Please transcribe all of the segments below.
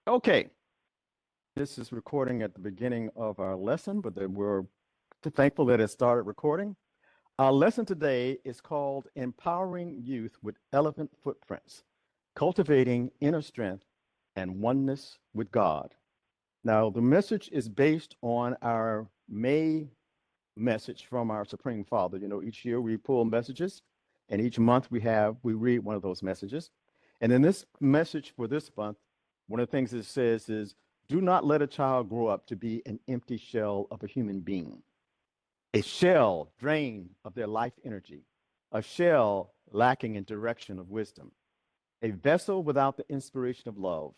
Okay, this is recording at the beginning of our lesson, but we're thankful that it started recording. Our lesson today is called Empowering Youth with Elephant Footprints, Cultivating Inner Strength and Oneness with God. Now, the message is based on our May message from our Supreme Father. You know, each year we pull messages, and each month we read one of those messages. And in this message for this month, one of the things it says is, do not let a child grow up to be an empty shell of a human being, a shell drained of their life energy, a shell lacking in direction of wisdom, a vessel without the inspiration of love.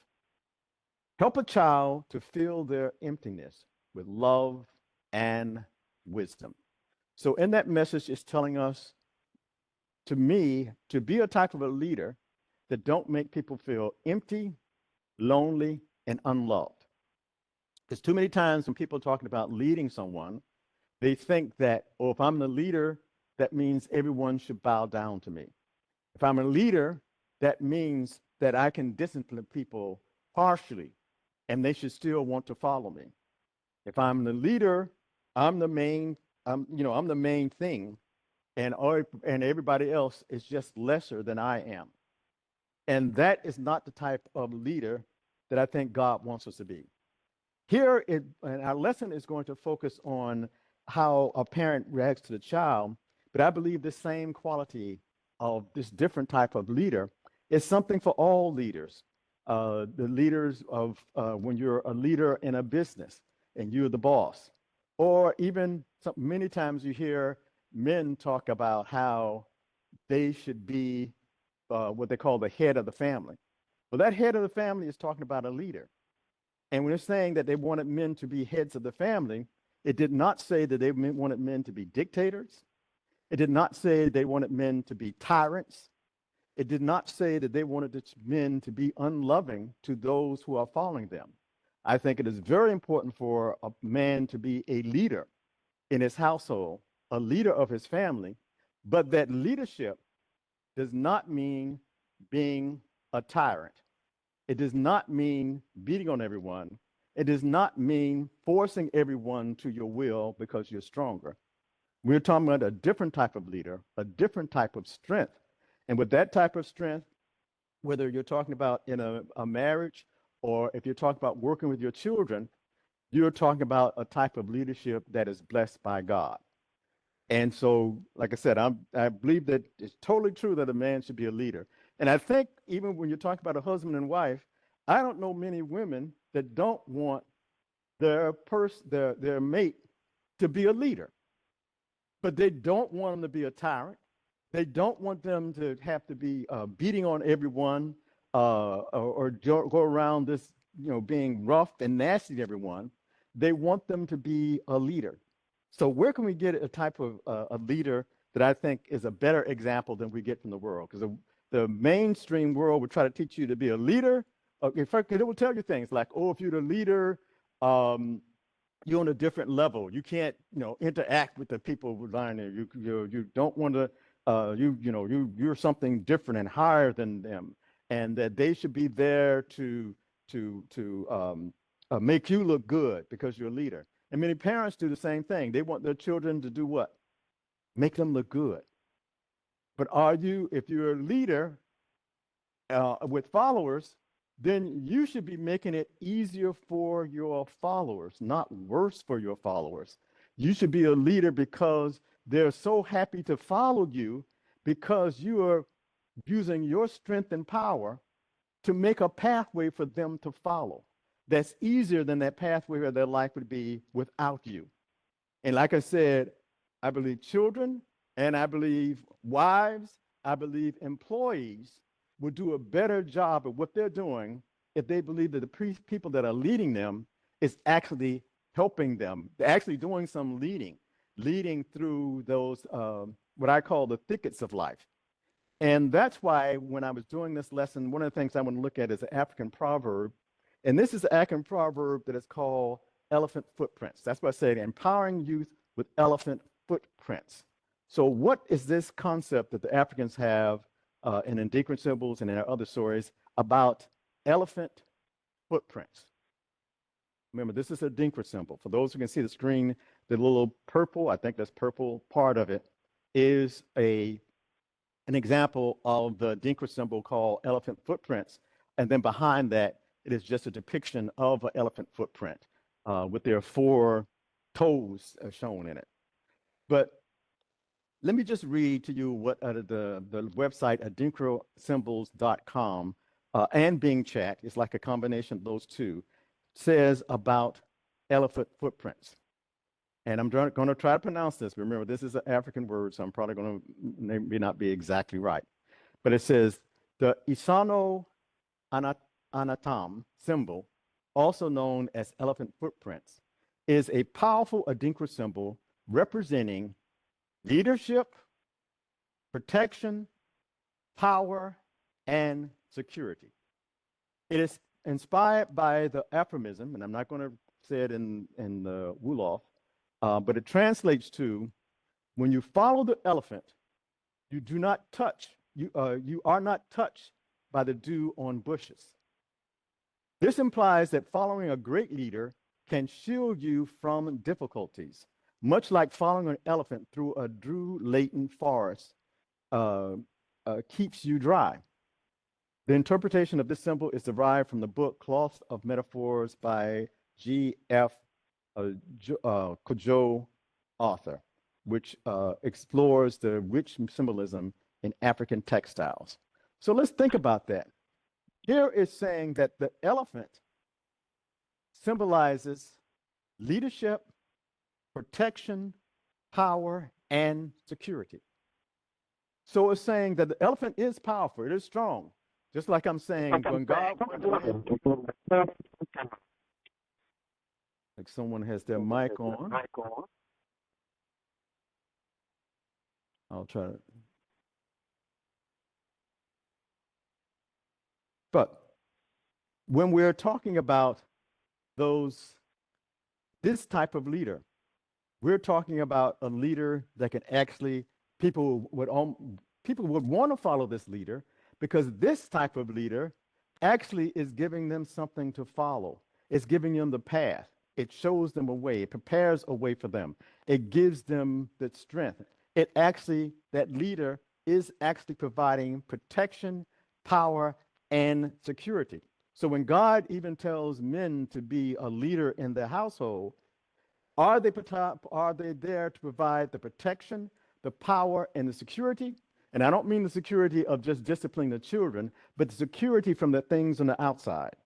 Help a child to fill their emptiness with love and wisdom. So in that message, it's telling us, to me, to be a type of a leader that don't make people feel empty, lonely, and unloved. Because too many times when people are talking about leading someone, they think that, oh, if I'm the leader, that means everyone should bow down to me. If I'm a leader, that means that I can discipline people partially and they should still want to follow me. If I'm the leader, I'm the main, I'm the main thing, and everybody else is just lesser than I am. And that is not the type of leader that I think God wants us to be. And our lesson is going to focus on how a parent reacts to the child, but I believe the same quality of this different type of leader is something for all leaders. The leaders of when you're a leader in a business and you're the boss, or even many times you hear men talk about how they should be what they call the head of the family. Well, that head of the family is talking about a leader. And when they're saying that they wanted men to be heads of the family, it did not say that they wanted men to be dictators. It did not say they wanted men to be tyrants. It did not say that they wanted men to be unloving to those who are following them. I think it is very important for a man to be a leader in his household, a leader of his family, but that leadership does not mean being a tyrant. It does not mean beating on everyone. It does not mean forcing everyone to your will because you're stronger. We're talking about a different type of leader, a different type of strength. And with that type of strength, whether you're talking about in a marriage or if you're talking about working with your children, you're talking about a type of leadership that is blessed by God. And so, like I said, I believe that it's totally true that a man should be a leader. And I think even when you're talking about a husband and wife, I don't know many women that don't want their mate to be a leader, but they don't want them to be a tyrant. They don't want them to have to be beating on everyone or go around this, being rough and nasty to everyone. They want them to be a leader. So where can we get a type of a leader that I think is a better example than we get from the world? Because the mainstream world would try to teach you to be a leader. In fact, it will tell you things like, oh, if you're the leader, you're on a different level. You can't, interact with the people behind you. You don't want to. You're something different and higher than them, and that they should be there to make you look good because you're a leader. And many parents do the same thing. They want their children to do what? Make them look good. But if you're a leader with followers, then you should be making it easier for your followers, not worse for your followers. You should be a leader because they're so happy to follow you because you are using your strength and power to make a pathway for them to follow. That's easier than that pathway where their life would be without you. And like I said, I believe children and I believe wives, I believe employees will do a better job of what they're doing if they believe that the people that are leading them is actually helping them. They're actually doing some leading through those, what I call the thickets of life. And that's why when I was doing this lesson, one of the things I want to look at is an African proverb. And this is an African proverb that is called elephant footprints. That's what I said, empowering youth with elephant footprints. So what is this concept that the Africans have in Adinkra symbols and in our other stories about elephant footprints. Remember, this is a Adinkra symbol. For those who can see the screen, the little purple, I think that's purple part of it, is an example of the Adinkra symbol called elephant footprints. And then behind that, it is just a depiction of an elephant footprint with their 4 toes shown in it. But let me just read to you what the website adinkrasymbols.com and Bing Chat, it's like a combination of those two, says about elephant footprints. And I'm going to try to pronounce this. Remember, this is an African word, so I'm probably going to maybe not be exactly right. But it says the Esono Anantam symbol, also known as elephant footprints, is a powerful Adinkra symbol representing leadership, protection, power, and security. It is inspired by the aphorism, and I'm not going to say it in the Wolof, but it translates to, when you follow the elephant, you do not touch, you are not touched by the dew on bushes. This implies that following a great leader can shield you from difficulties, much like following an elephant through a dew-laden forest keeps you dry. The interpretation of this symbol is derived from the book Cloth of Metaphors by G.F. Kojo author, which explores the rich symbolism in African textiles. So let's think about that. Here is saying that the elephant symbolizes leadership, protection, power, and security. So it's saying that the elephant is powerful, it is strong. Just like I'm saying, when God went in, like someone has their mic on. I'll try to. But when we're talking about this type of leader, we're talking about a leader that can actually, people would want to follow this leader, because this type of leader actually is giving them something to follow. It's giving them the path. It shows them a way. It prepares a way for them. It gives them the strength. That leader is actually providing protection, power, and security. So when God even tells men to be a leader in their household, are they there to provide the protection, the power, and the security? And I don't mean the security of just disciplining the children, but the security from the things on the outside.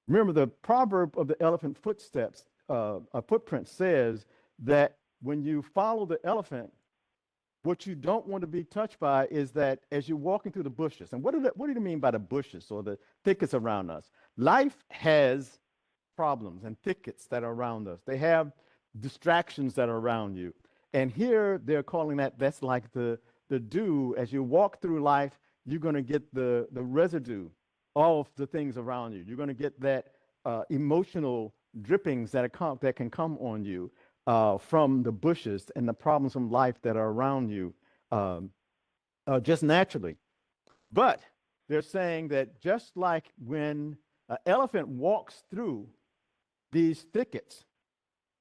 Remember, the proverb of the elephant footprint says that when you follow the elephant, what you don't want to be touched by is that as you're walking through the bushes, and what do you mean by the bushes or the thickets around us? Life has problems and thickets that are around us. They have distractions that are around you. And here they're calling that's like the dew. As you walk through life, you're going to get the residue of the things around you. You're going to get that emotional drippings that can come on you from the bushes and the problems from life that are around you just naturally. But they're saying that just like when an elephant walks through these thickets,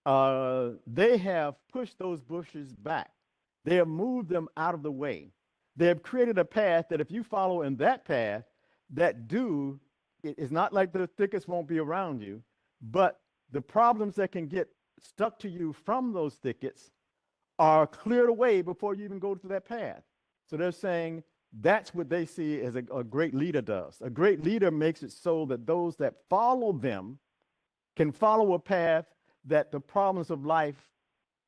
they have pushed those bushes back. They have moved them out of the way. They have created a path that if you follow in that path, that dew, it's not like the thickets won't be around you, but the problems that can get stuck to you from those thickets are cleared away before you even go through that path. So they're saying that's what they see as a great leader does. A great leader makes it so that those that follow them can follow a path that the problems of life,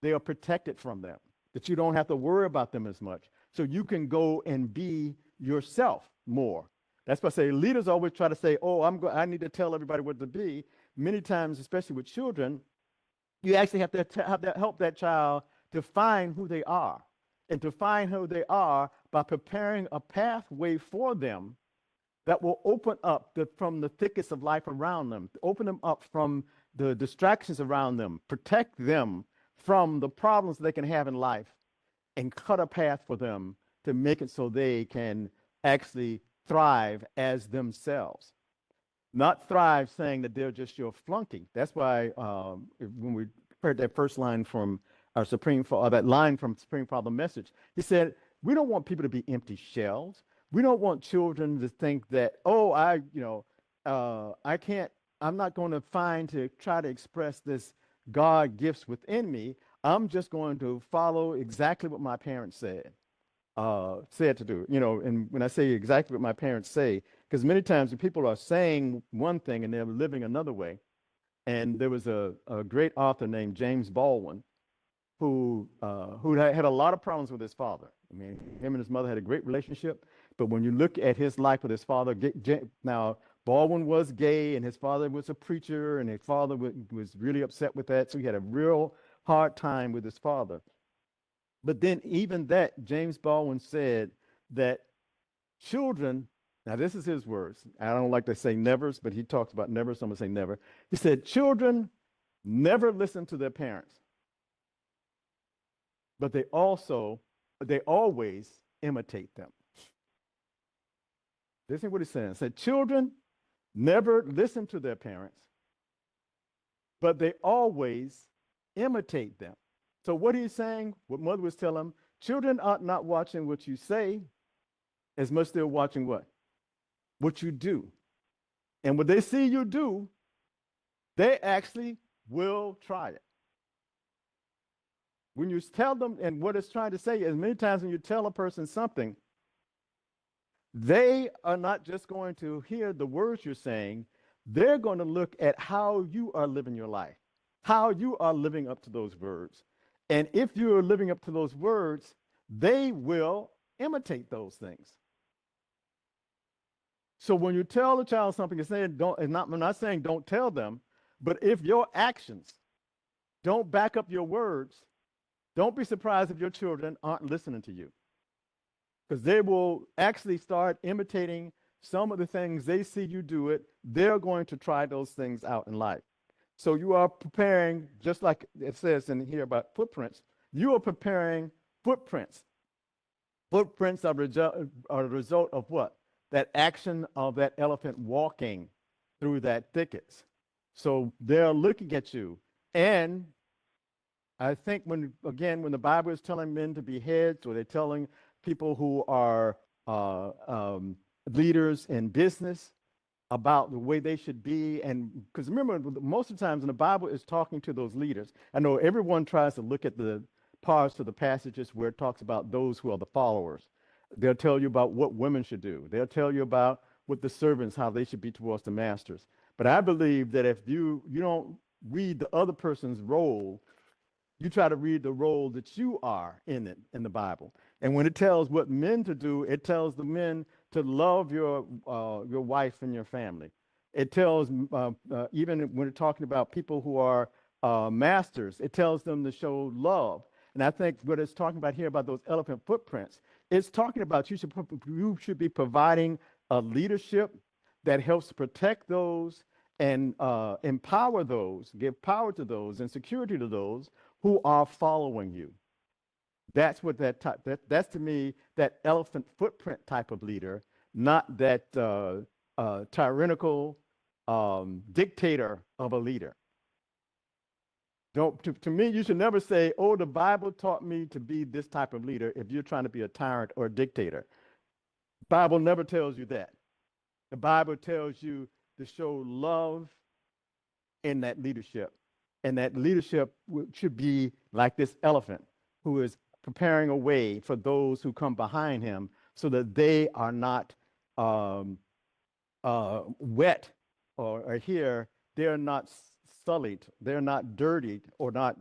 they are protected from them, that you don't have to worry about them as much. So you can go and be yourself more. That's why I say leaders always try to say, oh, I need to tell everybody what to be. Many times, especially with children, you actually have to help that child to find who they are, and to find who they are by preparing a pathway for them that will open up from the thickets of life around them, open them up from the distractions around them, protect them from the problems they can have in life, and cut a path for them to make it so they can actually thrive as themselves. not thrive, saying that they're just your flunky. That's why when we heard that first line from our Supreme Father, that line from Supreme Father message, he said, we don't want people to be empty shells. We don't want children to think that, oh, I can't, I'm not going to find to try to express this God gifts within me. I'm just going to follow exactly what my parents said to do. And when I say exactly what my parents say, because many times when people are saying one thing and they're living another way. And there was a great author named James Baldwin who had a lot of problems with his father. I mean, him and his mother had a great relationship, but when you look at his life with his father, now Baldwin was gay and his father was a preacher, and his father was really upset with that, so he had a real hard time with his father. But then even that, James Baldwin said that children, now this is his words. I don't like to say nevers, but he talks about never, so I'm gonna say never. He said, children never listen to their parents, but they always imitate them. Listen to what he's saying. He said, children never listen to their parents, but they always imitate them. So what he's saying, what mother was telling him, children are not watching what you say as much as they're watching what you do. And what they see you do, they actually will try it. When you tell them, and what it's trying to say is many times when you tell a person something, they are not just going to hear the words you're saying, they're going to look at how you are living your life, how you are living up to those words. And if you're living up to those words, they will imitate those things. So when you tell a child something, you're saying I'm not saying don't tell them, but if your actions don't back up your words, don't be surprised if your children aren't listening to you, because they will actually start imitating some of the things they see you do it. They're going to try those things out in life. So you are preparing, just like it says in here about footprints, you are preparing footprints. Footprints are a result of what? That action of that elephant walking through that thickets. So they're looking at you. And I think when the Bible is telling men to be heads, or they're telling people who are leaders in business about the way they should be, and because remember, most of the times when the Bible is talking to those leaders, I know everyone tries to look at the parts of the passages where it talks about those who are the followers. They'll tell you about what women should do. They'll tell you about what the servants, how they should be towards the masters. But I believe that if you don't read the other person's role, you try to read the role that you are in the Bible. And when it tells what men to do, it tells the men to love your wife and your family. It tells even when we're talking about people who are masters, it tells them to show love. And I think what it's talking about here about those elephant footprints, it's talking about you should be providing a leadership that helps protect those and empower those, give power to those and security to those who are following you. That's what that's to me that elephant footprint type of leader, not that tyrannical dictator of a leader. Don't to me, you should never say, "Oh, the Bible taught me to be this type of leader." If you're trying to be a tyrant or a dictator, the Bible never tells you that. The Bible tells you to show love in that leadership. And that leadership should be like this elephant who is preparing a way for those who come behind him so that they are not wet or here, they're not sullied, they're not dirtied or not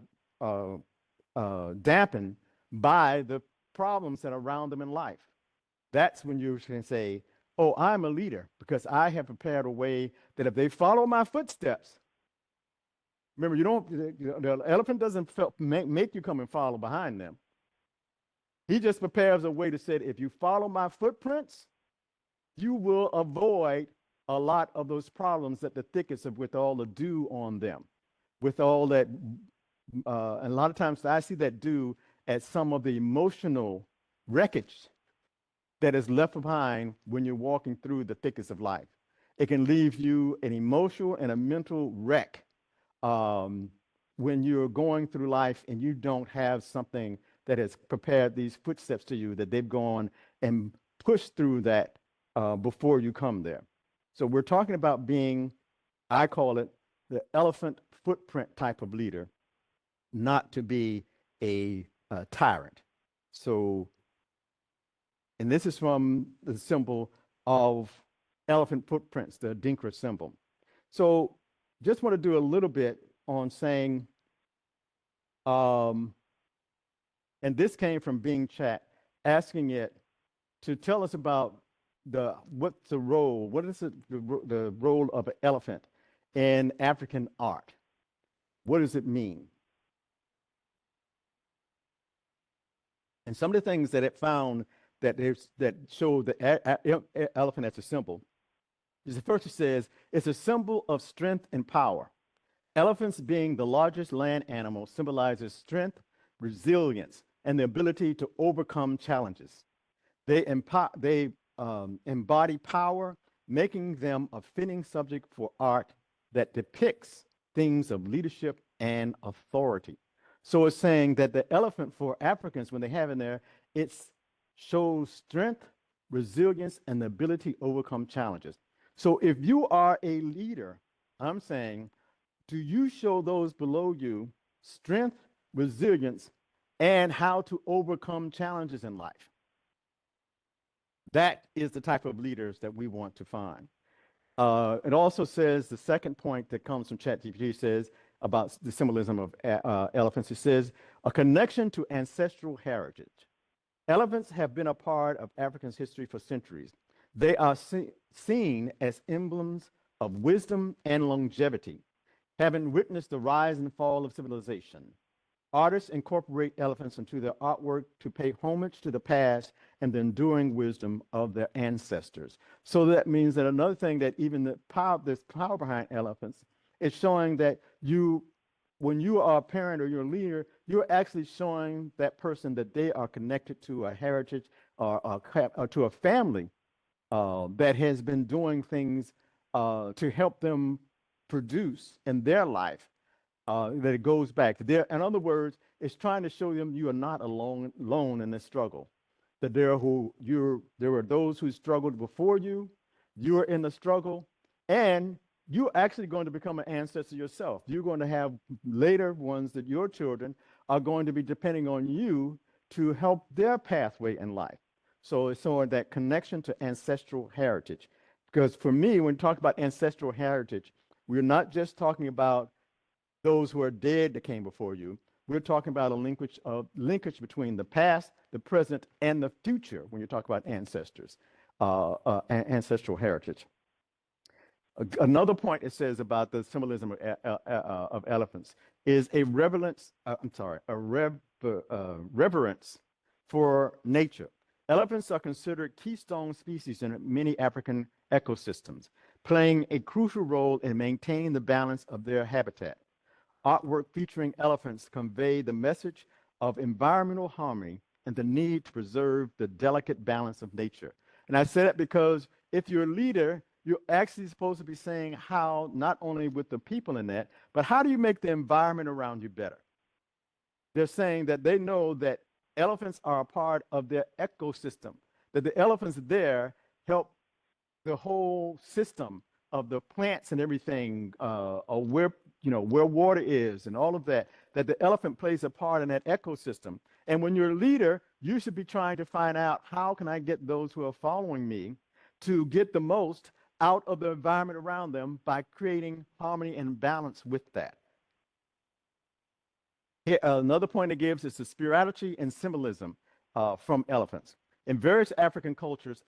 dampened by the problems that are around them in life. That's when you can say, oh, I'm a leader because I have prepared a way that if they follow my footsteps, remember, the elephant doesn't make you come and follow behind them. He just prepares a way to say, if you follow my footprints, you will avoid a lot of those problems that the thickets of with all the dew on them, with all that. And a lot of times I see that dew as some of the emotional wreckage that is left behind when you're walking through the thickets of life. It can leave you an emotional and a mental wreck when you're going through life and you don't have something that has prepared these footsteps to you, that they've gone and pushed through that before you come there. So we're talking about being, I call it, the elephant footprint type of leader, not to be a tyrant. So, and this is from the symbol of elephant footprints, the Adinkra symbol. So just want to do a little bit on saying, and this came from Bing Chat, asking it to tell us about what's the role, what is the role of an elephant in African art? What does it mean? And some of the things that it found that show the elephant as a symbol is the first. It says it's a symbol of strength and power. Elephants, being the largest land animal, symbolizes strength, resilience, and the ability to overcome challenges. They embody power, making them a fitting subject for art that depicts themes of leadership and authority. So it's saying that the elephant for Africans, when they have in there, it shows strength, resilience, and the ability to overcome challenges. So if you are a leader, I'm saying, do you show those below you strength, resilience, and how to overcome challenges in life? That is the type of leaders that we want to find. It also says, the second point that comes from ChatGPT says about the symbolism of elephants, it says, a connection to ancestral heritage. Elephants have been a part of Africa's history for centuries. They are seen as emblems of wisdom and longevity, having witnessed the rise and fall of civilization. Artists incorporate elephants into their artwork to pay homage to the past and the enduring wisdom of their ancestors. So that means that another thing, that even there's power behind elephants, is showing that when you are a parent or you're a leader, you're actually showing that person that they are connected to a heritage or to a family that has been doing things to help them produce in their life. That it goes back to there. In other words, it's trying to show them you are not alone in this struggle. That there were those who struggled before you. You are in the struggle, and you're actually going to become an ancestor yourself. You're going to have later ones that your children are going to be depending on you to help their pathway in life. So it's sort of that connection to ancestral heritage. Because for me, when we talk about ancestral heritage, we're not just talking about those who are dead that came before you. We're talking about a linkage between the past, the present, and the future when you talk about ancestors, ancestral heritage. Another point it says about the symbolism of elephants is a reverence for nature. Elephants are considered keystone species in many African ecosystems, playing a crucial role in maintaining the balance of their habitat. Artwork featuring elephants convey the message of environmental harmony and the need to preserve the delicate balance of nature. And I say that because if you're a leader, you're actually supposed to be saying how, not only with the people in that, but how do you make the environment around you better? They're saying that they know that elephants are a part of their ecosystem, that the elephants there help the whole system of the plants and everything, where water is and all of that, that the elephant plays a part in that ecosystem. And when you're a leader, you should be trying to find out, how can I get those who are following me to get the most out of the environment around them by creating harmony and balance with that. Here, another point it gives is the spirituality and symbolism from elephants. In various African cultures,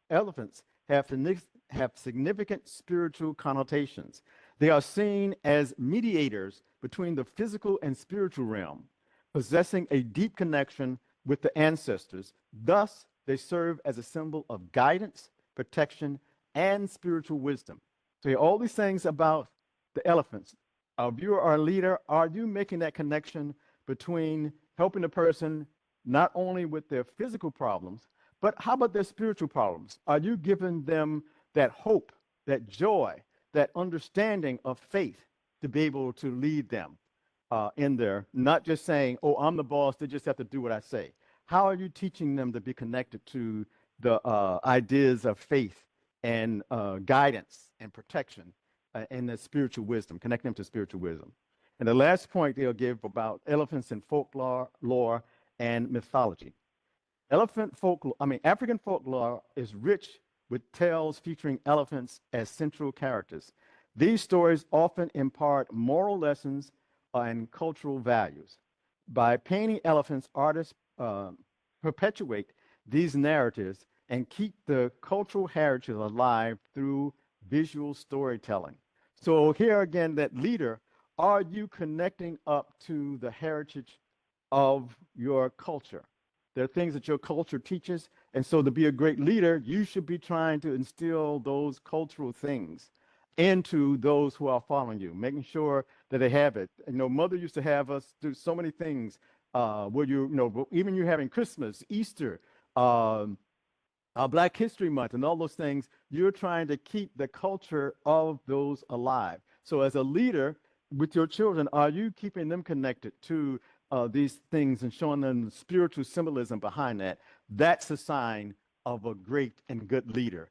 elephants have significant spiritual connotations. They are seen as mediators between the physical and spiritual realm, possessing a deep connection with the ancestors. Thus, they serve as a symbol of guidance, protection, and spiritual wisdom. So all these things about the elephants. If you are a leader, are you making that connection between helping the person not only with their physical problems, but how about their spiritual problems? Are you giving them that hope that joy, that understanding of faith to be able to lead them in there, not just saying, oh, I'm the boss, they just have to do what I say. How are you teaching them to be connected to the ideas of faith and guidance and protection and the spiritual wisdom, connecting them to spiritual wisdom? And the last point they'll give about elephants in folklore, lore, and mythology. African folklore is rich with tales featuring elephants as central characters. These stories often impart moral lessons and cultural values. By painting elephants, artists perpetuate these narratives and keep the cultural heritage alive through visual storytelling. So here again, that leader, are you connecting up to the heritage of your culture? There are things that your culture teaches. And so to be a great leader, you should be trying to instill those cultural things into those who are following you, making sure that they have it. You know, Mother used to have us do so many things where even you having Christmas, Easter, Black History Month, and all those things, you're trying to keep the culture of those alive. So as a leader with your children, are you keeping them connected to these things and showing them the spiritual symbolism behind that? That's a sign of a great and good leader.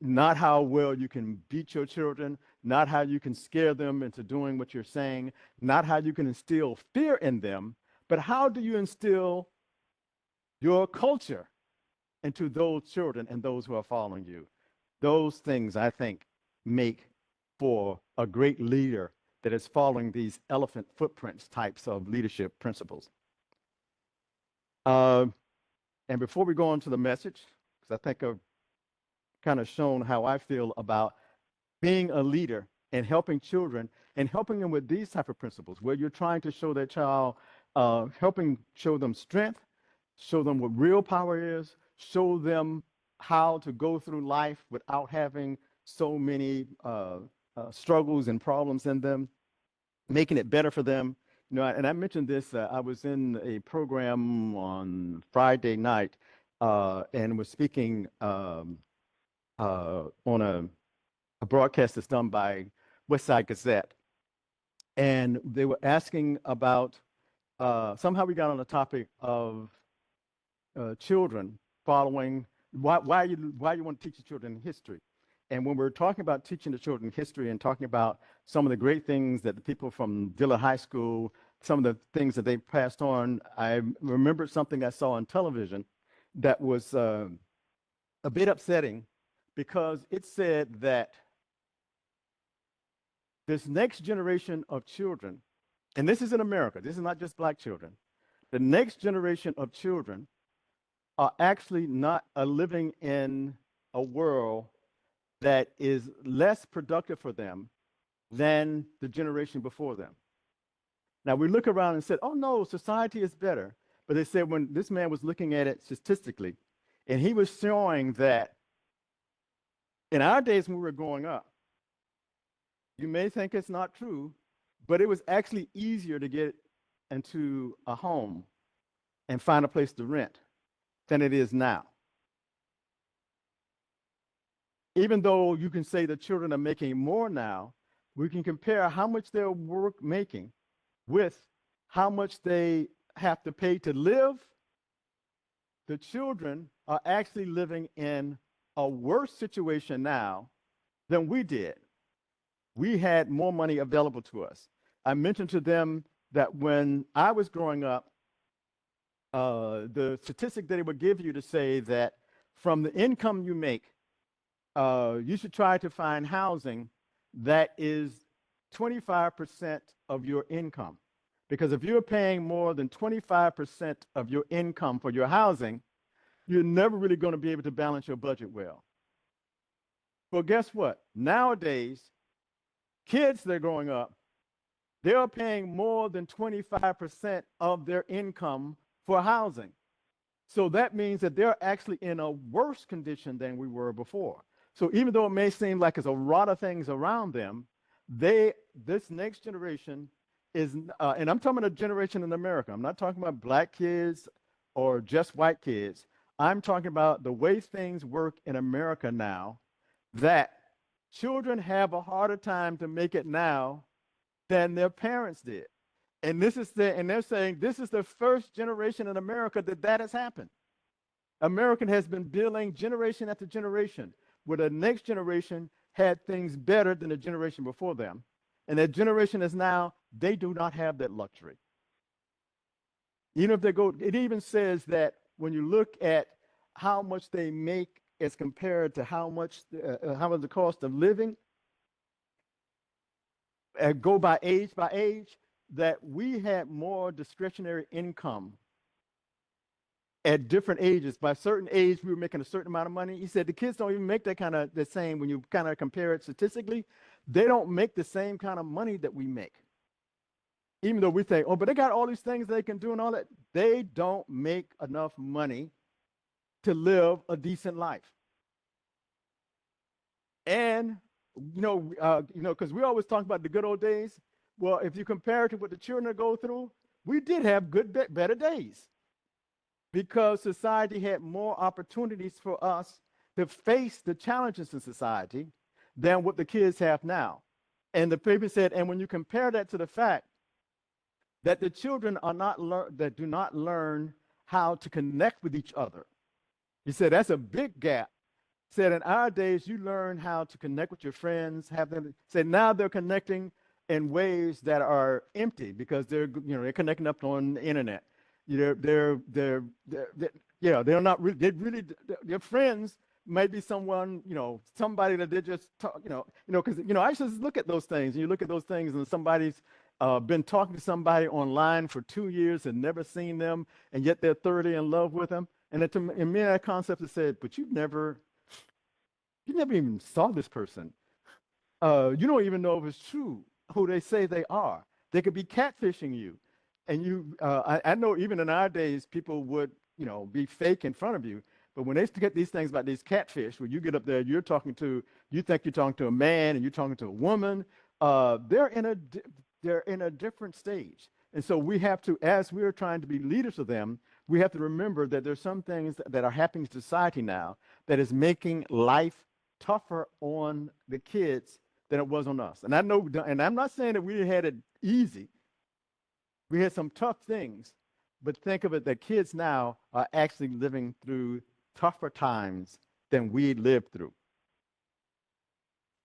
Not how well you can beat your children, not how you can scare them into doing what you're saying, not how you can instill fear in them, but how do you instill your culture into those children and those who are following you? Those things, I think, make for a great leader that is following these elephant footprints types of leadership principles. And before we go on to the message, because I think I've kind of shown how I feel about being a leader and helping children and helping them with these type of principles, where you're trying to show that child, helping show them strength, show them what real power is, show them how to go through life without having so many struggles and problems in them, making it better for them. You know, and I mentioned this, I was in a program on Friday night and was speaking on a broadcast that's done by West Side Gazette. And they were asking about, somehow we got on the topic of children following, why you want to teach the children history. And when we're talking about teaching the children history and talking about some of the great things that the people from Dillard High School, some of the things that they passed on, I remembered something I saw on television that was a bit upsetting, because it said that this next generation of children, and this is in America, this is not just Black children, the next generation of children are actually not living in a world that is less productive for them than the generation before them. Now we look around and said, oh no, society is better. But they said when this man was looking at it statistically, and he was showing that in our days when we were growing up, you may think it's not true, but it was actually easier to get into a home and find a place to rent than it is now. Even though you can say the children are making more now, we can compare how much they're making with how much they have to pay to live. The children are actually living in a worse situation now than we did. We had more money available to us. I mentioned to them that when I was growing up, the statistic that it would give you to say that from the income you make, you should try to find housing that is 25% of your income. Because if you're paying more than 25% of your income for your housing, you're never really going to be able to balance your budget well. Well, guess what? Nowadays, kids that are growing up, they're paying more than 25% of their income for housing. So that means that they're actually in a worse condition than we were before. So even though it may seem like there's a lot of things around them, this next generation is, and I'm talking about a generation in America. I'm not talking about Black kids or just white kids. I'm talking about the way things work in America now, that children have a harder time to make it now than their parents did. And they're saying this is the first generation in America that has happened. American has been building generation after generation, where the next generation had things better than the generation before them. And that generation is now, they do not have that luxury. Even if they go, it even says that when you look at how much they make as compared to how much the cost of living, go by age, that we had more discretionary income at different ages. By a certain age, we were making a certain amount of money. He said the kids don't even make that kind of the same when you kind of compare it statistically. They don't make the same kind of money that we make. Even though we think, oh, but they got all these things they can do and all that. They don't make enough money to live a decent life. And because we always talk about the good old days. Well, if you compare it to what the children go through, we did have better days, because society had more opportunities for us to face the challenges in society than what the kids have now. And the paper said, and when you compare that to the fact that the children do not learn how to connect with each other, he said that's a big gap. Said in our days, you learn how to connect with your friends, have them. Said now they're connecting in ways that are empty because they're connecting up on the internet. They're not really, their friends might be someone, somebody that they just talk, because I used to look at those things, and you look at those things, and somebody's been talking to somebody online for 2 years and never seen them, and yet they're thoroughly in love with them. And in me, that concept is said, but you never even saw this person. You don't even know if it's true who they say they are. They could be catfishing you. And I know even in our days, people would, be fake in front of you. But when they get these things about these catfish, when you get up there, you think you're talking to a man and you're talking to a woman, they're in a different stage. And so we have to, as we're trying to be leaders of them, we have to remember that there's some things that are happening in society now that is making life tougher on the kids than it was on us. And I know, and I'm not saying that we had it easy. We had some tough things, but think of it that kids now are actually living through tougher times than we lived through.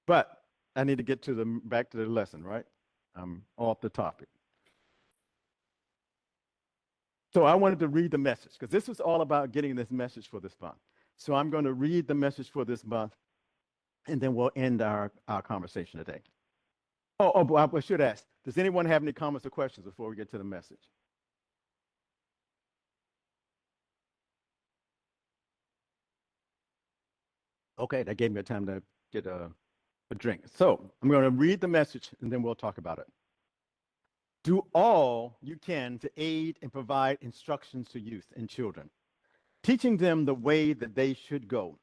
But I need to get back to the lesson, right? I'm off the topic. So I wanted to read the message because this was all about getting this message for this month. So I'm going to read the message for this month, and then we'll end our conversation today. I should ask, does anyone have any comments or questions before we get to the message? Okay, that gave me time to get a drink. So I'm going to read the message, and then we'll talk about it. Do all you can to aid and provide instructions to youth and children, teaching them the way that they should go.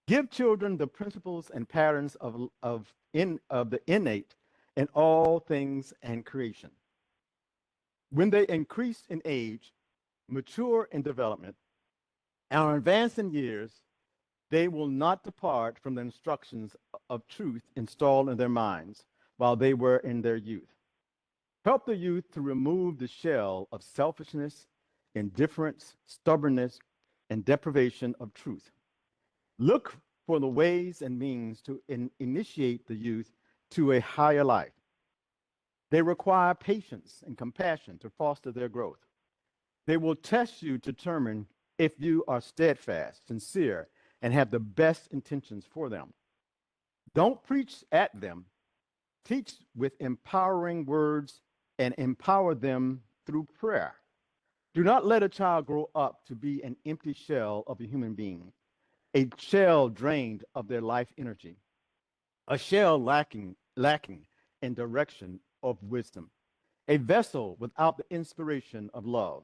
Give children the principles and patterns of the innate in all things and creation. When they increase in age, mature in development, and are advanced in years, they will not depart from the instructions of truth installed in their minds while they were in their youth. Help the youth to remove the shell of selfishness, indifference, stubbornness, and deprivation of truth. Look for the ways and means to initiate the youth to a higher life. They require patience and compassion to foster their growth. They will test you to determine if you are steadfast, sincere, and have the best intentions for them. Don't preach at them. Teach with empowering words and empower them through prayer. Do not let a child grow up to be an empty shell of a human being, a shell drained of their life energy, a shell lacking in direction of wisdom, a vessel without the inspiration of love.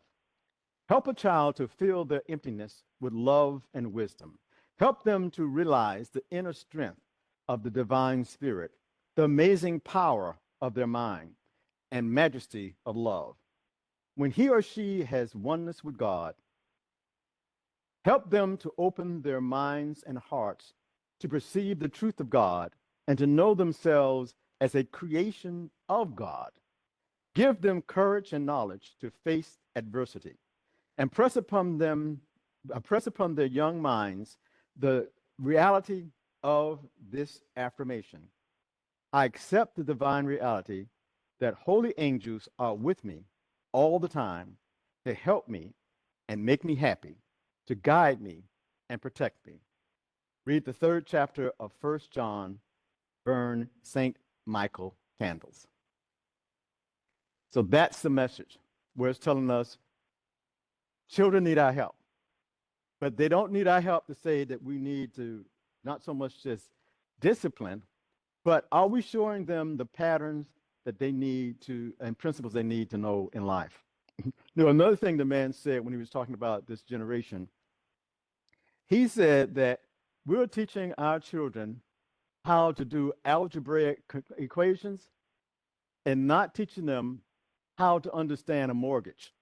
Help a child to fill their emptiness with love and wisdom. Help them to realize the inner strength of the divine spirit, the amazing power of their mind, and majesty of love. When he or she has oneness with God, help them to open their minds and hearts to perceive the truth of God and to know themselves as a creation of God. Give them courage and knowledge to face adversity, and press upon their young minds the reality of this affirmation. I accept the divine reality that holy angels are with me all the time to help me and make me happy, to guide me and protect me. Read the 3rd chapter of 1 John, burn St. Michael candles. So that's the message where it's telling us children need our help, but they don't need our help to say that we need to not so much just discipline, but are we showing them the patterns that they need to and principles they need to know in life? Another thing the man said when he was talking about this generation, he said that we're teaching our children how to do algebraic equations and not teaching them how to understand a mortgage.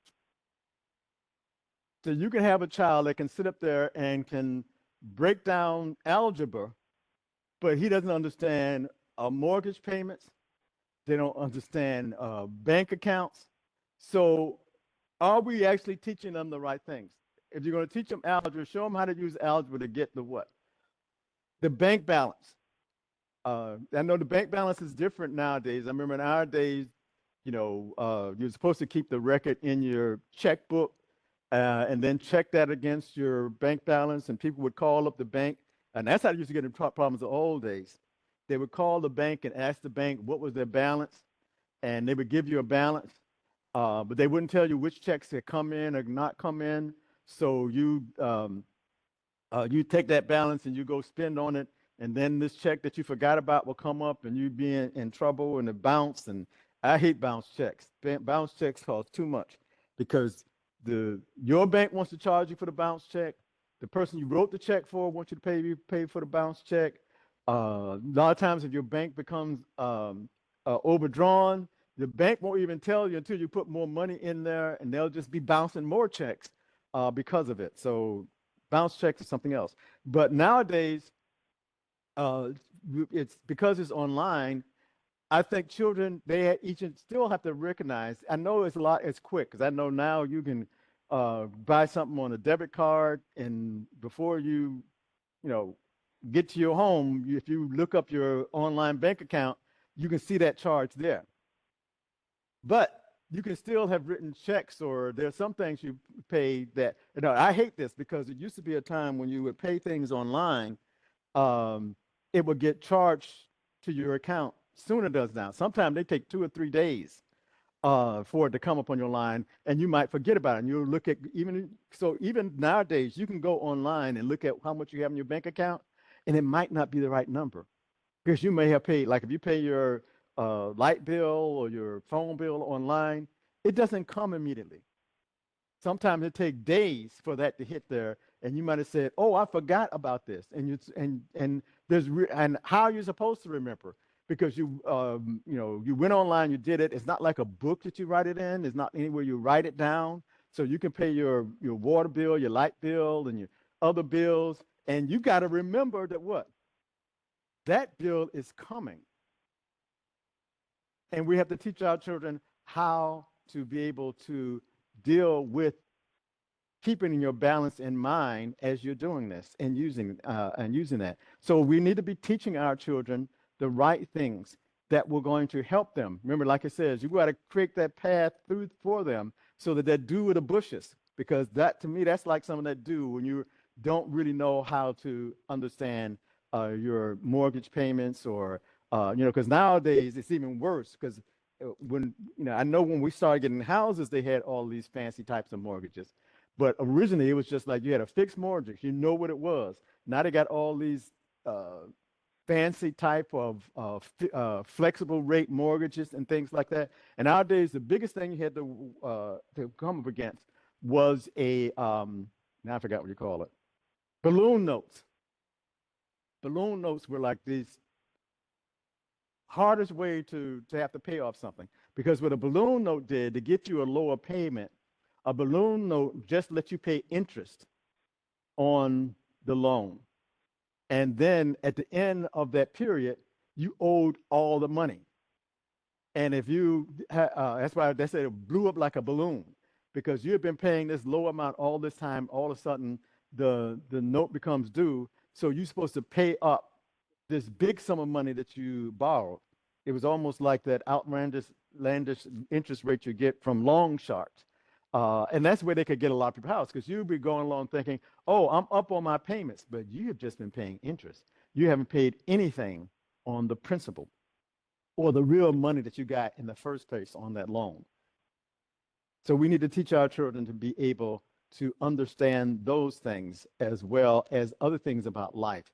So you can have a child that can sit up there and can break down algebra, but he doesn't understand mortgage payments. They don't understand bank accounts. So are we actually teaching them the right things? If you're going to teach them algebra, show them how to use algebra to get the what? The bank balance. I know the bank balance is different nowadays. I remember in our days, you're supposed to keep the record in your checkbook and then check that against your bank balance, and people would call up the bank. And that's how they used to get in problems in the old days. They would call the bank and ask the bank what was their balance, and they would give you a balance, but they wouldn't tell you which checks had come in or not come in. So you take that balance and you go spend on it, and then this check that you forgot about will come up, and you'd be in trouble, and it bounced. And I hate bounce checks. Bounce checks cost too much because your bank wants to charge you for the bounce check. The person you wrote the check for wants you to pay for the bounce check. A lot of times, if your bank becomes overdrawn, the bank won't even tell you until you put more money in there, and they'll just be bouncing more checks because of it. So bounce checks is something else. But nowadays, it's because it's online. I think children, they each still have to recognize. I know it's quick because I know now you can buy something on a debit card, and before you get to your home, if you look up your online bank account, you can see that charge there. But you can still have written checks, or there's some things you pay that, I hate this because it used to be a time when you would pay things online, it would get charged to your account sooner than it does now. Sometimes they take 2 or 3 days for it to come up on your line, and you might forget about it. And you'll look at even nowadays, you can go online and look at how much you have in your bank account, and it might not be the right number because you may have paid, like if you pay your light bill or your phone bill online, it doesn't come immediately. Sometimes it takes days for that to hit there, and you might have said, "Oh, I forgot about this," and how are you supposed to remember? Because you went online, you did it. It's not like a book that you write it in. It's not anywhere you write it down. So you can pay your water bill, your light bill, and your other bills, and you got to remember that bill is coming. And we have to teach our children how to be able to deal with keeping your balance in mind as you're doing this and using that. So we need to be teaching our children the right things that we're going to help them. Remember, like it says, you got to create that path through for them so that they do with the bushes, because that, to me, that's like some of that do when you don't really know how to understand your mortgage payments, or because nowadays it's even worse. Because when I know when we started getting houses, they had all these fancy types of mortgages. But originally, it was just like you had a fixed mortgage. You know what it was. Now they got all these fancy type of flexible rate mortgages and things like that. And nowadays, the biggest thing you had to come up against was now I forgot what you call it, balloon notes. Balloon notes were like this hardest way to have to pay off something, because what a balloon note did to get you a lower payment, a balloon note just lets you pay interest on the loan. And then at the end of that period, you owed all the money. And if you, that's why they said it blew up like a balloon, because you've been paying this low amount all this time. All of a sudden, the note becomes due. So you're supposed to pay up this big sum of money that you borrowed. It was almost like that outlandish interest rate you get from long sharks. And that's where they could get a lot of people's house, because you'd be going along thinking, oh, I'm up on my payments, but you have just been paying interest. You haven't paid anything on the principal or the real money that you got in the first place on that loan. So we need to teach our children to be able to understand those things as well as other things about life,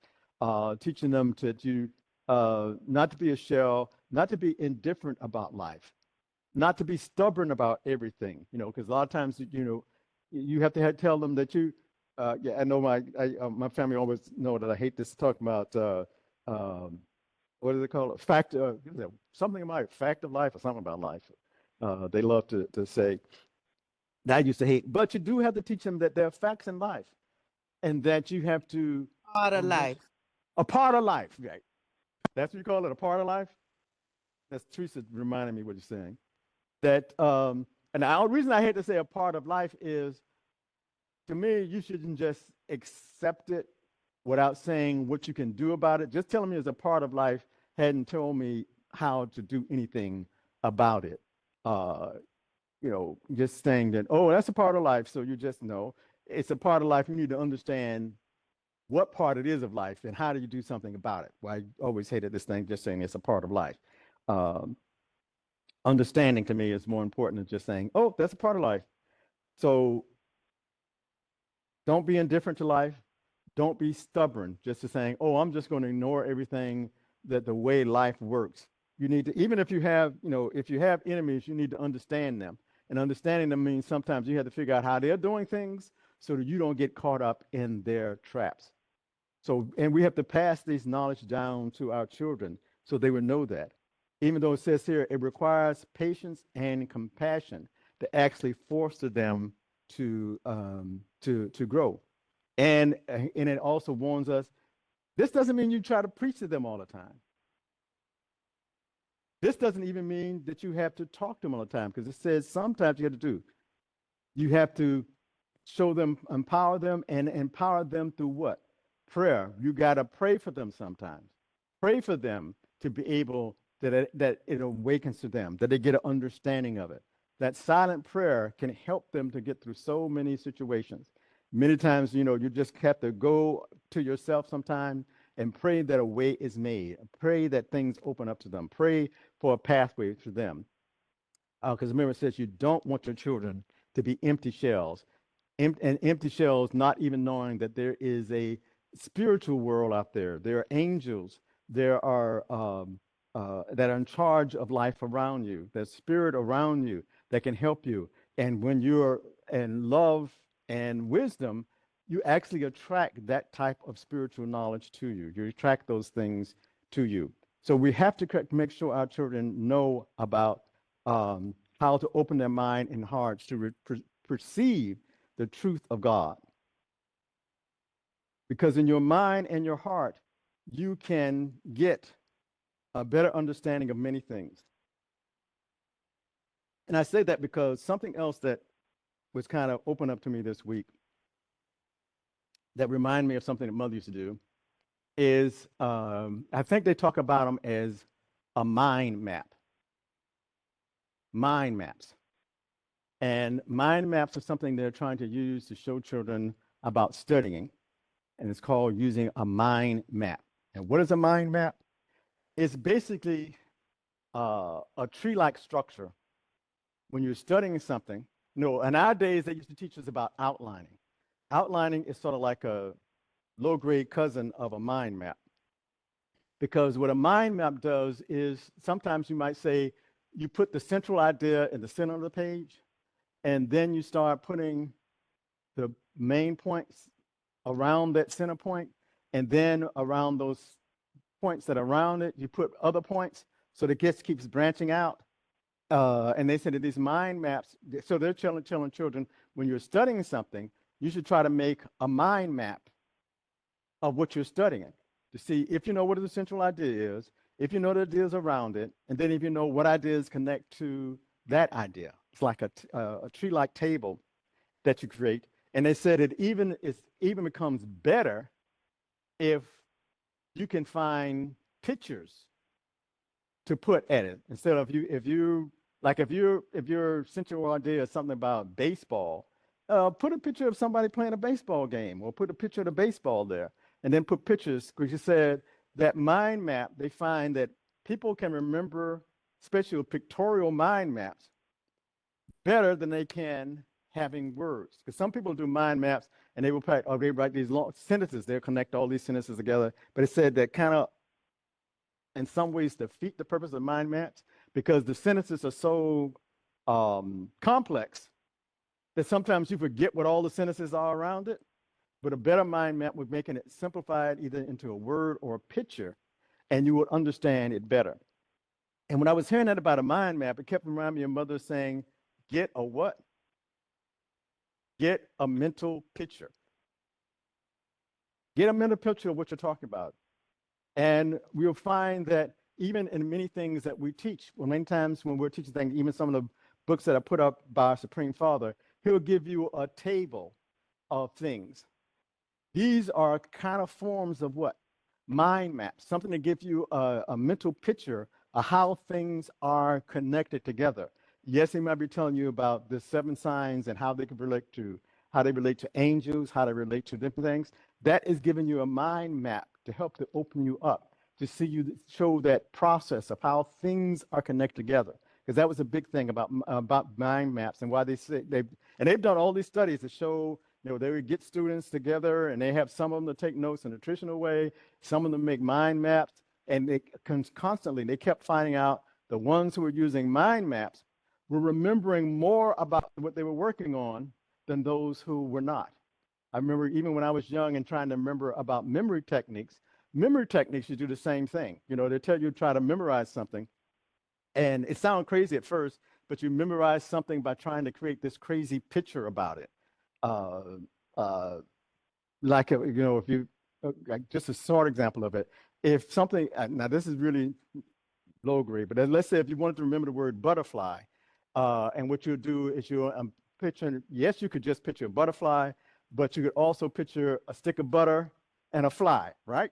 teaching them to not to be a shell, not to be indifferent about life, not to be stubborn about everything, because a lot of times, you have to tell them that yeah, I know my family always know that I hate this talking about, what do they call it? Something about fact of life or something about life. They love to say that I used to hate, but you do have to teach them that there are facts in life and that you have to. Part of life. A part of life, right? That's what you call it, a part of life? That's Teresa reminding me what you're saying. That, and the reason I hate to say a part of life is, to me, you shouldn't just accept it without saying what you can do about it. Just telling me it's a part of life hadn't told me how to do anything about it. Just saying that, oh, that's a part of life. So you just know it's a part of life. You need to understand what part it is of life and how do you do something about it. Well, I always hated this thing, just saying it's a part of life. Understanding to me is more important than just saying, oh, that's a part of life. So don't be indifferent to life. Don't be stubborn just to saying, oh, I'm just going to ignore everything that the way life works. You need to, even if you have, if you have enemies, you need to understand them. And understanding them means sometimes you have to figure out how they're doing things so that you don't get caught up in their traps. So, and we have to pass this knowledge down to our children so they will know that. Even though it says here, it requires patience and compassion to actually foster them to grow. And it also warns us, this doesn't mean you try to preach to them all the time. This doesn't even mean that you have to talk to them all the time, because it says sometimes you have to do. You have to show them, empower them, and empower them through what? Prayer. You got to pray for them sometimes. Pray for them to be able, that it awakens to them, that they get an understanding of it. That silent prayer can help them to get through so many situations. Many times, you just have to go to yourself sometime and pray that a way is made. Pray that things open up to them. Pray for a pathway to them. Because remember, it says you don't want your children to be empty shells. And empty shells, not even knowing that there is a spiritual world out there. There are angels. There are that are in charge of life around you. There's spirit around you that can help you. And when you're in love and wisdom, you actually attract that type of spiritual knowledge to you. You attract those things to you. So we have to make sure our children know about how to open their mind and hearts to perceive the truth of God. Because in your mind and your heart, you can get a better understanding of many things. And I say that because something else that was kind of opened up to me this week that reminded me of something that Mother used to do is, I think they talk about them as a mind map. Mind maps. And mind maps are something they're trying to use to show children about studying. And it's called using a mind map. And what is a mind map? It's basically a tree-like structure. When you're studying something, in our days, they used to teach us about outlining. Outlining is sort of like a low-grade cousin of a mind map. Because what a mind map does is sometimes you might say you put the central idea in the center of the page, and then you start putting the main points around that center point, and then around those points that are around it, you put other points, so the guest keeps branching out. And they said that these mind maps, so they're telling children, when you're studying something, you should try to make a mind map of what you're studying to see if you know what the central idea is, if you know the ideas around it, and then if you know what ideas connect to that idea. It's like a tree-like table that you create. And they said it even becomes better if you can find pictures to put at it instead of if your central idea is something about baseball, put a picture of somebody playing a baseball game, or put a picture of the baseball there, and then put pictures. Because you said that mind map, they find that people can remember, especially with pictorial mind maps, better than they can having words. Because some people do mind maps and they will they write these long sentences. They'll connect all these sentences together. But it said that kind of in some ways defeat the purpose of mind maps because the sentences are so complex that sometimes you forget what all the sentences are around it. But a better mind map would making it simplified either into a word or a picture, and you would understand it better. And when I was hearing that about a mind map, it kept reminding me of mother saying, get a what? Get a mental picture. Get a mental picture of what you're talking about. And we'll find that even in many things that we teach, well, many times when we're teaching things, even some of the books that are put up by our Supreme Father, he'll give you a table of things. These are kind of forms of what? Mind maps, something to give you a mental picture of how things are connected together. Yes, he might be telling you about the 7 signs and how they can relate to, how they relate to angels, how they relate to different things. That is giving you a mind map to help to open you up, to see you show that process of how things are connected together. Because that was a big thing about mind maps and why they say they've done all these studies to show, they would get students together and they have some of them to take notes in a traditional way, some of them make mind maps, and they constantly, they kept finding out the ones who were using mind maps were remembering more about what they were working on than those who were not. I remember even when I was young and trying to remember about memory techniques, you do the same thing. They tell you to try to memorize something. And it sounds crazy at first, but you memorize something by trying to create this crazy picture about it. Uh, uh, like, if you, like just a short example of it, if something, now this is really low grade, but let's say if you wanted to remember the word butterfly, and what you do is you're picturing, yes, you could just picture a butterfly, but you could also picture a stick of butter and a fly, right?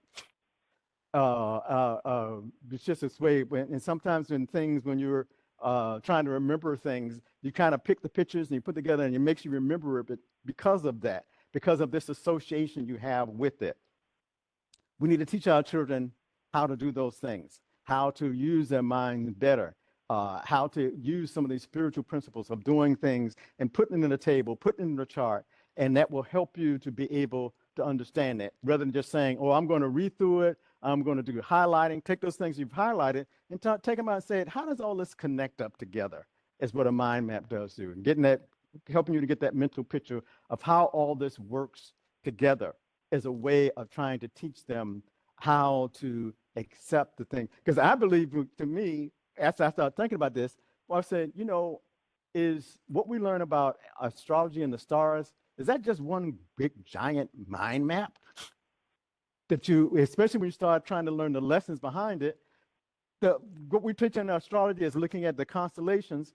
It's just this way. And sometimes when you're trying to remember things, you kind of pick the pictures and you put together and it makes you remember it because of that, because of this association you have with it. We need to teach our children how to do those things, how to use their mind better, how to use some of these spiritual principles of doing things and putting it in a table, putting it in a chart, and that will help you to be able to understand it rather than just saying, oh, I'm going to read through it. I'm going to do highlighting, take those things you've highlighted and take them out and say, how does all this connect up together? Is what a mind map does do. And getting that, helping you to get that mental picture of how all this works together is a way of trying to teach them how to accept the thing. Because I believe, to me, as I started thinking about this, well, I said, is what we learn about astrology and the stars, is that just one big giant mind map? That you, especially when you start trying to learn the lessons behind it, what we teach in astrology is looking at the constellations.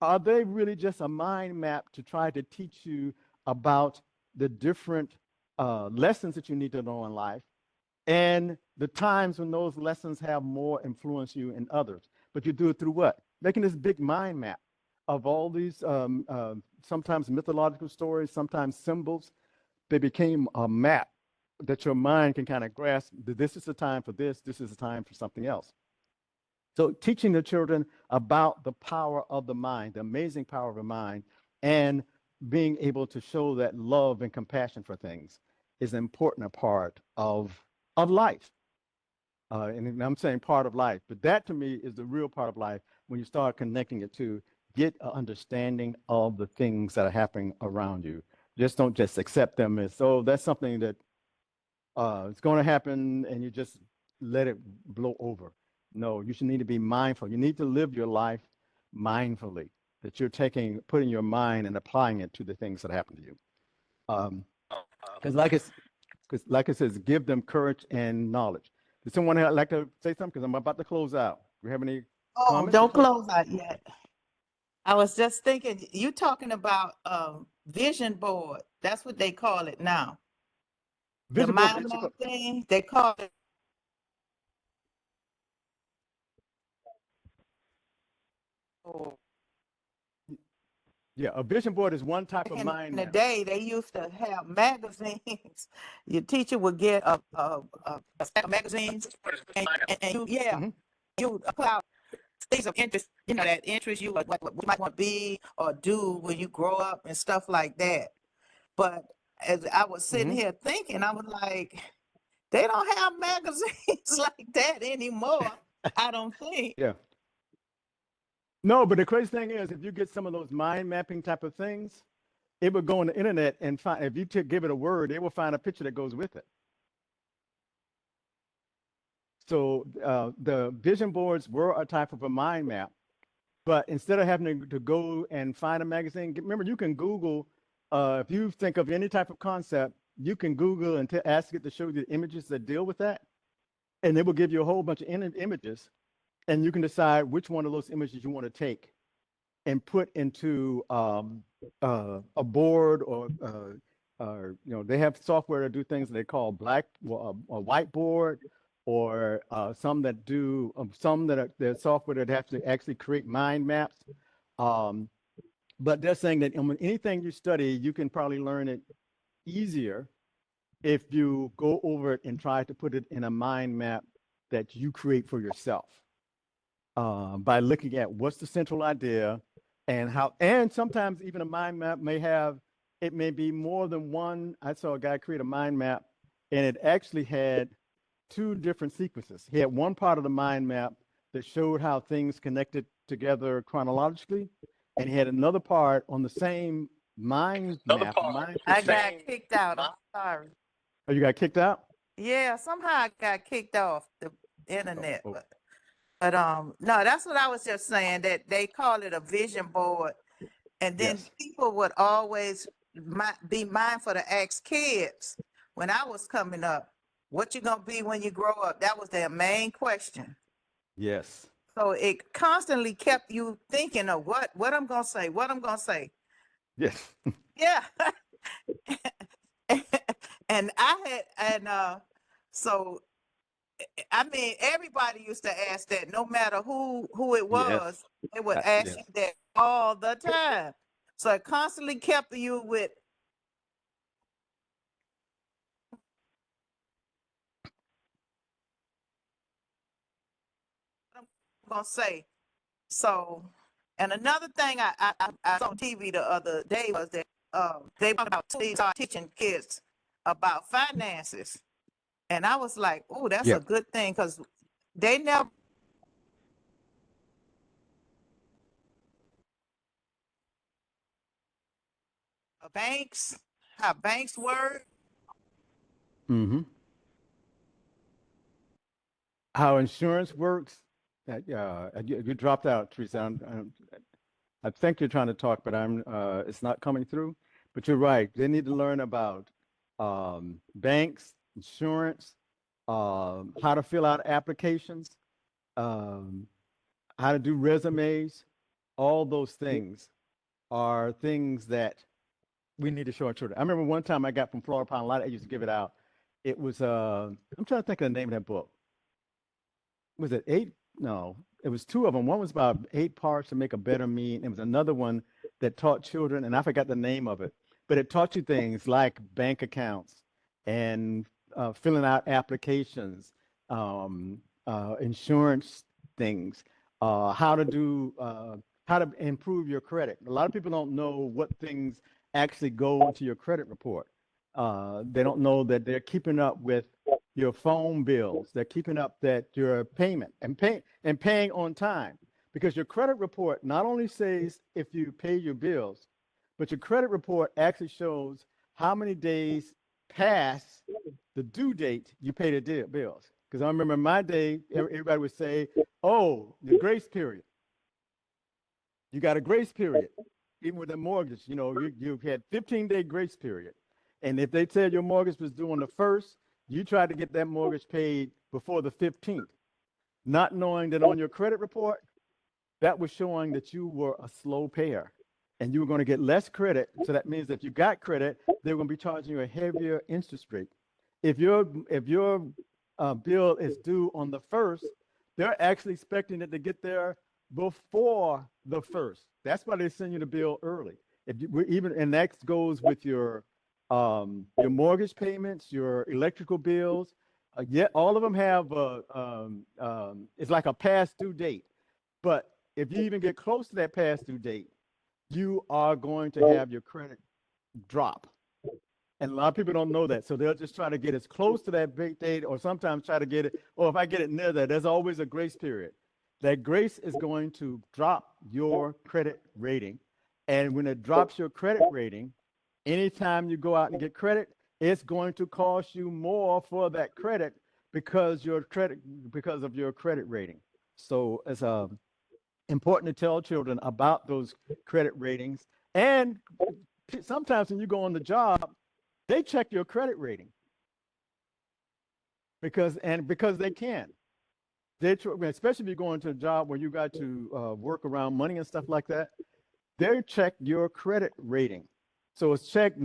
Are they really just a mind map to try to teach you about the different lessons that you need to know in life and the times when those lessons have more influence you in others? But you do it through what? Making this big mind map of all these sometimes mythological stories, sometimes symbols. They became a map that your mind can kind of grasp that this is the time for this is the time for something else. So teaching the children about the power of the mind, the amazing power of the mind, and being able to show that love and compassion for things is an important part of life. And I'm saying part of life, but that to me is the real part of life when you start connecting it to get an understanding of the things that are happening around you. Just don't just accept them as, oh, that's something that it's going to happen and you just let it blow over. No, you should need to be mindful. You need to live your life mindfully, that you're putting your mind and applying it to the things that happen to you. Because like it says, give them courage and knowledge. Does someone like to say something? Because I'm about to close out. Do you have any Oh, comments? don't close out yet. I was just thinking, you talking about vision board. That's what they call it now. The Vision board. mind map thing, they call it. Yeah, a vision board is one type of In mind the map. day, they used to have magazines. Your teacher would get a stack of magazines, and you, yeah, Mm-hmm. you would apply things of interest, that interest you, what you might want to be or do when you grow up and stuff like that. But as I was sitting Mm-hmm. here thinking, I was like, they don't have magazines like that anymore. I don't think. Yeah. No, but the crazy thing is, if you get some of those mind mapping type of things, it would go on the internet and find, if you give it a word, it will find a picture that goes with it. So the vision boards were a type of a mind map, but instead of having to go and find a magazine, remember you can Google, if you think of any type of concept, you can Google and ask it to show you the images that deal with that, and it will give you a whole bunch of images, and you can decide which one of those images you want to take and put into a board or they have software to do things that they call a whiteboard or some that do some that are there's software that have to actually create mind maps. Um, but they're saying that anything you study, you can probably learn it easier if you go over it and try to put it in a mind map that you create for yourself by looking at what's the central idea and how, and sometimes even a mind map may have, it may be more than one. I saw a guy create a mind map and it actually had two different sequences. He had one part of the mind map that showed how things connected together chronologically, and he had another part on the same mind map, mind I picture. got kicked out. I'm sorry. Oh, you got kicked out? Yeah, somehow I got kicked off the Oh, internet, oh, but no, that's what I was just saying, that they call it a vision board. And then yes. people would always be mindful to ask kids when I was coming up, what you gonna be when you grow up? That was their main question. Yes. So it constantly kept you thinking of what I'm gonna say, what I'm gonna say. Yes. Yeah. And so I mean, everybody used to ask that, no matter who it Yes. was, they would ask Yes. you that all the time. So it constantly kept you with what I'm gonna say. So, and another thing I saw on TV the other day was that they talked about teaching kids about finances, and I was like, oh, that's Yeah. a good thing, because they never banks, how banks work. Mm-hmm. How insurance works. You dropped out, Teresa. I think you're trying to talk, but it's not coming through. But you're right. They need to learn about banks, insurance, how to fill out applications, um, how to do resumes. All those things are things that we need to show our children. I remember one time I got from Florida Pound, a lot of agents give it out. It was I'm trying to think of the name of that book. Was it eight? No, it was two of them. One was about 8 parts to make a better me. And it was another one that taught children, and I forgot the name of it, but it taught you things like bank accounts and filling out applications, insurance things, how to do, how to improve your credit. A lot of people don't know what things actually go into your credit report. They don't know that they're keeping up with your phone bills. They're keeping up that your payment and paying on time, because your credit report not only says if you pay your bills, but your credit report actually shows how many days past the due date you pay the bills. Because I remember in my day, everybody would say, "Oh, the grace period. You got a grace period." Even with a mortgage, you had 15-day grace period. And if they said your mortgage was due on the first, you tried to get that mortgage paid before the 15th, not knowing that on your credit report, that was showing that you were a slow payer and you were going to get less credit. So that means that if you got credit, they were going to be charging you a heavier interest rate. If your bill is due on the 1st, they're actually expecting it to get there before the 1st. That's why they send you the bill early. If you even, and that goes with your mortgage payments, your electrical bills. Yet all of them have it's like a past due date. But if you even get close to that past due date, you are going to have your credit drop. And a lot of people don't know that. So they'll just try to get as close to that big date, or sometimes try to get it, or if I get it near that, there's always a grace period. That grace is going to drop your credit rating. And when it drops your credit rating, anytime you go out and get credit, it's going to cost you more for that credit because of your credit rating. So it's important to tell children about those credit ratings. And sometimes when you go on the job, they check your credit rating because they can. Especially if you go into a job where you got to work around money and stuff like that, they check your credit rating. So it's just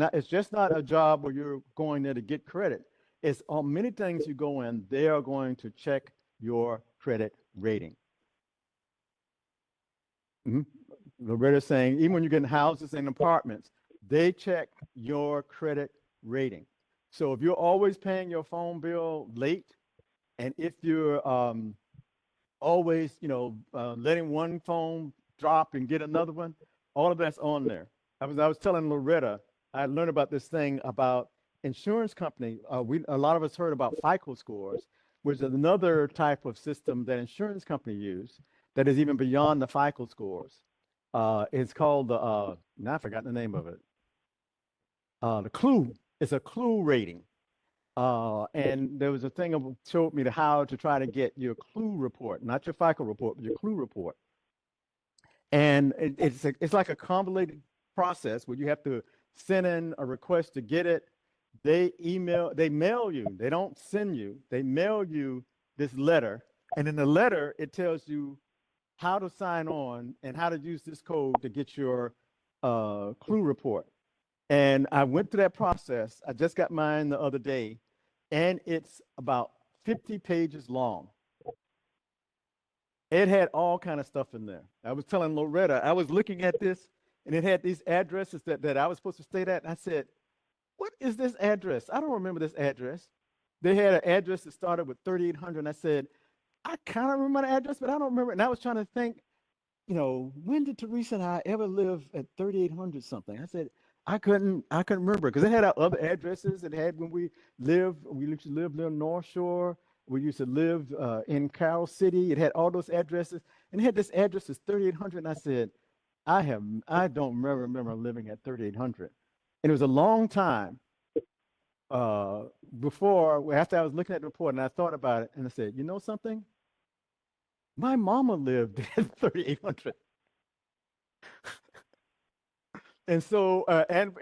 not a job where you're going there to get credit. It's on many things you go in, they are going to check your credit rating. Loretta's saying, even when you get in houses and apartments, they check your credit rating. So if you're always paying your phone bill late, and if you're always, letting one phone drop and get another one, all of that's on there. I was telling Loretta, I learned about this thing about insurance company. A lot of us heard about FICO scores, which is another type of system that insurance company use that is even beyond the FICO scores. It's called now I forgot the name of it. The Clue. It's a Clue rating. And there was a thing that showed me how to try to get your Clue report, not your FICO report, but your Clue report. And it's like a convoluted process where you have to send in a request to get it. They mail you. They don't send you. They mail you this letter, and in the letter it tells you how to sign on and how to use this code to get your Clue report. And I went through that process. I just got mine the other day, and it's about 50 pages long. It had all kind of stuff in there. I was telling Loretta, I was looking at this, and it had these addresses that I was supposed to stay at. And I said, what is this address? I don't remember this address. They had an address that started with 3800. And I said, I kind of remember the address, but I don't remember it. And I was trying to think, when did Teresa and I ever live at 3800 something? I said, I couldn't remember, because it had our other addresses. It had when we used to live near North Shore. We used to live in Carroll City. It had all those addresses, and it had this address is 3800. And I said, I don't remember living at 3800. And it was a long time after I was looking at the report, and I thought about it, and I said, you know something? My mama lived at 3800. And so, and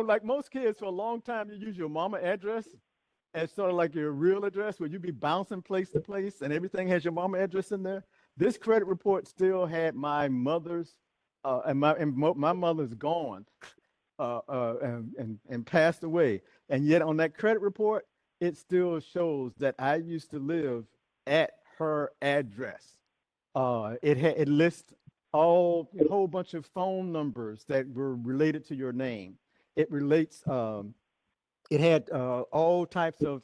like most kids, for a long time, you use your mama address as sort of like your real address, where you be bouncing place to place, and everything has your mama address in there. This credit report still had my mother's, and my mother's gone, and passed away. And yet on that credit report, it still shows that I used to live at her address. It lists a whole bunch of phone numbers that were related to your name. It relates. It had all types of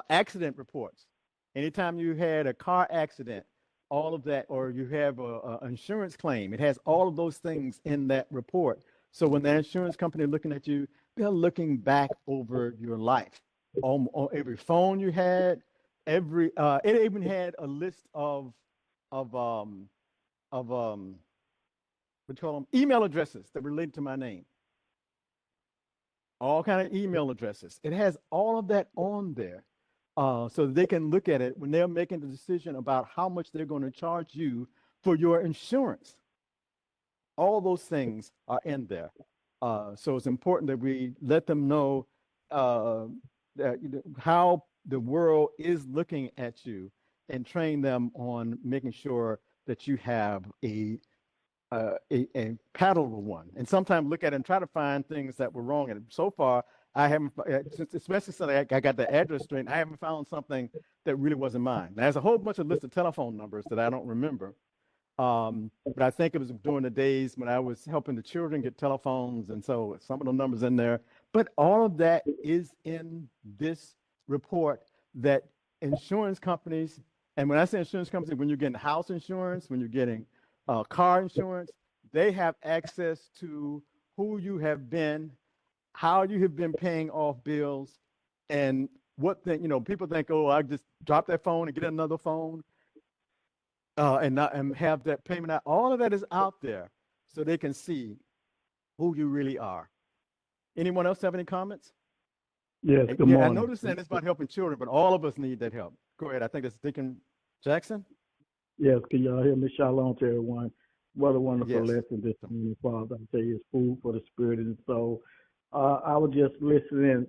accident reports. Anytime you had a car accident, all of that, or you have an insurance claim, it has all of those things in that report. So when the insurance company is looking at you, they're looking back over your life, on every phone you had, it even had a list of what you call them, email addresses that related to my name. All kind of email addresses. It has all of that on there, so they can look at it when they're making the decision about how much they're going to charge you for your insurance. All those things are in there. So it's important that we let them know how the world is looking at you, and train them on making sure that you have a palatable one. And sometimes look at it and try to find things that were wrong. And so far, I haven't, especially since I got the address straight, I haven't found something that really wasn't mine. There's a whole bunch of list of telephone numbers that I don't remember. But I think it was during the days when I was helping the children get telephones. And so some of the numbers in there, but all of that is in this report that insurance companies, and when I say insurance companies, when you're getting house insurance, when you're getting car insurance, they have access to who you have been, how you have been paying off bills, and what thing, people think, oh, I just drop that phone and get another phone, and have that payment out. All of that is out there so they can see who you really are. Anyone else have any comments? Yes, good morning. I noticed that it's about helping children, but all of us need that help. Go ahead. I think that's Deacon Jackson. Yes, can y'all hear me? Shalom to everyone. What a wonderful lesson this morning, Father. I tell you, it's food for the spirit and the soul. I was just listening,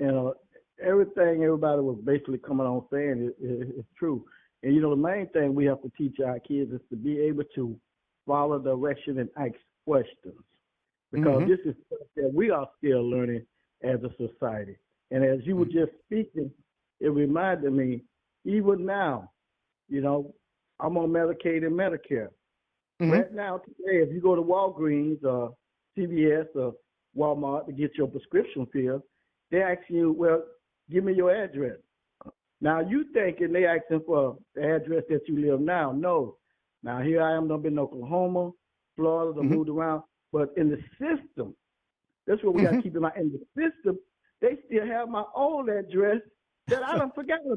everything everybody was basically coming on saying is true. And, the main thing we have to teach our kids is to be able to follow direction and ask questions. Because this is stuff that we are still learning as a society. And as you were just speaking, it reminded me, even now, I'm on Medicaid and Medicare. Right now, today, if you go to Walgreens or CVS or Walmart to get your prescription filled, they ask you, well, give me your address. Now, you thinking they asking for the address that you live now. No. Now, here I am, I've been in Oklahoma, Florida, moved around. But in the system, that's what we got to keep in mind. In the system, they still have my old address that I done forgotten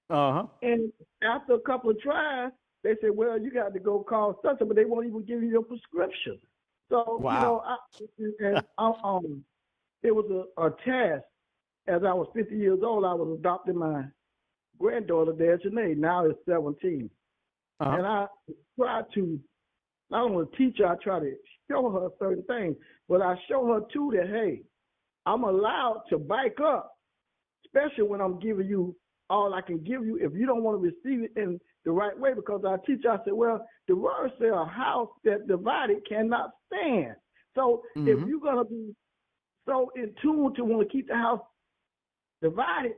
about. And after a couple of tries, they said, well, you got to go call something, but they won't even give you your prescription. So, it was a task. As I was 50 years old, I was adopting my granddaughter, Janae. Now it's 17. And I tried to, not only teach her, I try to show her certain things, but I show her too that, hey, I'm allowed to back up, especially when I'm giving you all I can give you if you don't want to receive it in the right way. Because I teach, I said, well, the word says a house that divided cannot stand. So if you're going to be so in tune to want to keep the house divided,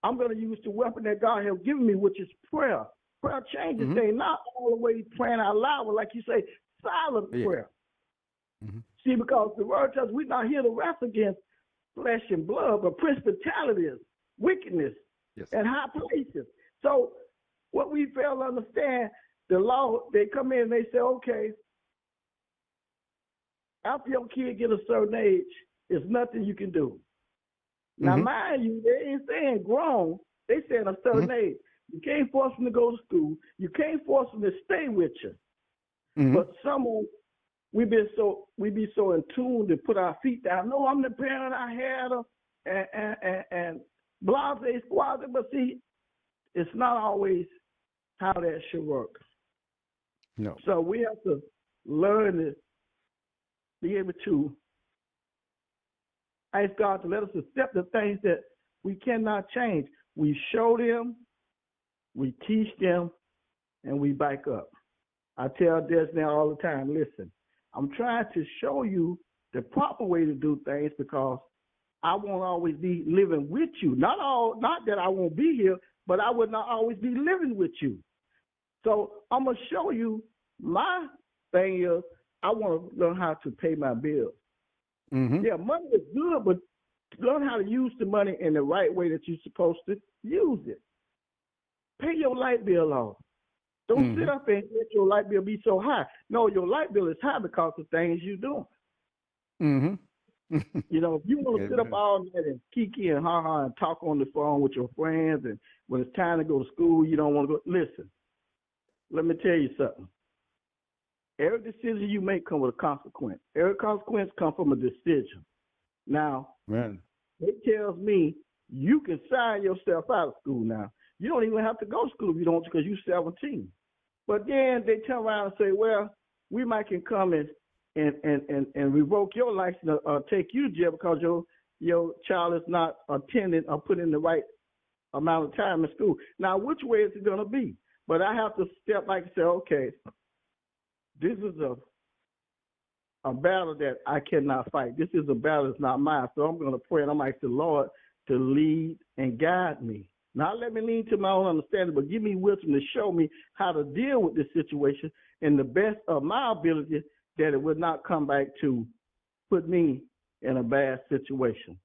I'm going to use the weapon that God has given me, which is prayer. Prayer changes things, not always praying out loud, but like you say, silent prayer. See, because the word tells us we're not here to wrestle against flesh and blood, but principalities, wickedness, and high places. So what we fail to understand, the law, they come in and they say, okay, after your kid get a certain age, there's nothing you can do. Now, mind you, they ain't saying grown. They saying a certain age. You can't force them to go to school. You can't force them to stay with you. But someone, we be so in tune to put our feet down. No, I'm the parent. I had her and blase squaze. But see, it's not always how that should work. No. So we have to learn to be able to ask God to let us accept the things that we cannot change. We show them, we teach them, and we back up. I tell Desna all the time, listen, I'm trying to show you the proper way to do things because I won't always be living with you. Not that I won't be here, but I would not always be living with you. So I'm going to show you my thing is I want to learn how to pay my bills. Yeah, money is good, but learn how to use the money in the right way that you're supposed to use it. Pay your light bill off. Don't sit up and let your light bill be so high. No, your light bill is high because of things you're doing. If you want to sit up all night and kiki and ha-ha and talk on the phone with your friends, and when it's time to go to school, you don't want to go. Listen, let me tell you something. Every decision you make comes with a consequence. Every consequence comes from a decision. Now, it tells me you can sign yourself out of school now. You don't even have to go to school if you don't, because you're 17. But then they turn around and say, well, we might can come and revoke your license or take you to jail because your child is not attending or putting the right amount of time in school. Now, which way is it going to be? But I have to step back and say, okay, this is a battle that I cannot fight. This is a battle that's not mine. So I'm going to pray and I'm asking the Lord to lead and guide me. Not let me lean to my own understanding, but give me wisdom to show me how to deal with this situation in the best of my ability, that it would not come back to put me in a bad situation,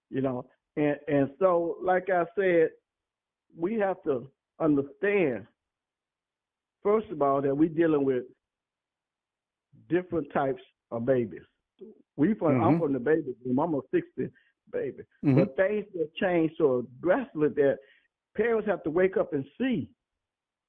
you know. And so, like I said, we have to understand, first of all, that we're dealing with different types of babies. I'm from the baby boom. I'm a 60 baby. But things have changed so drastically that parents have to wake up and see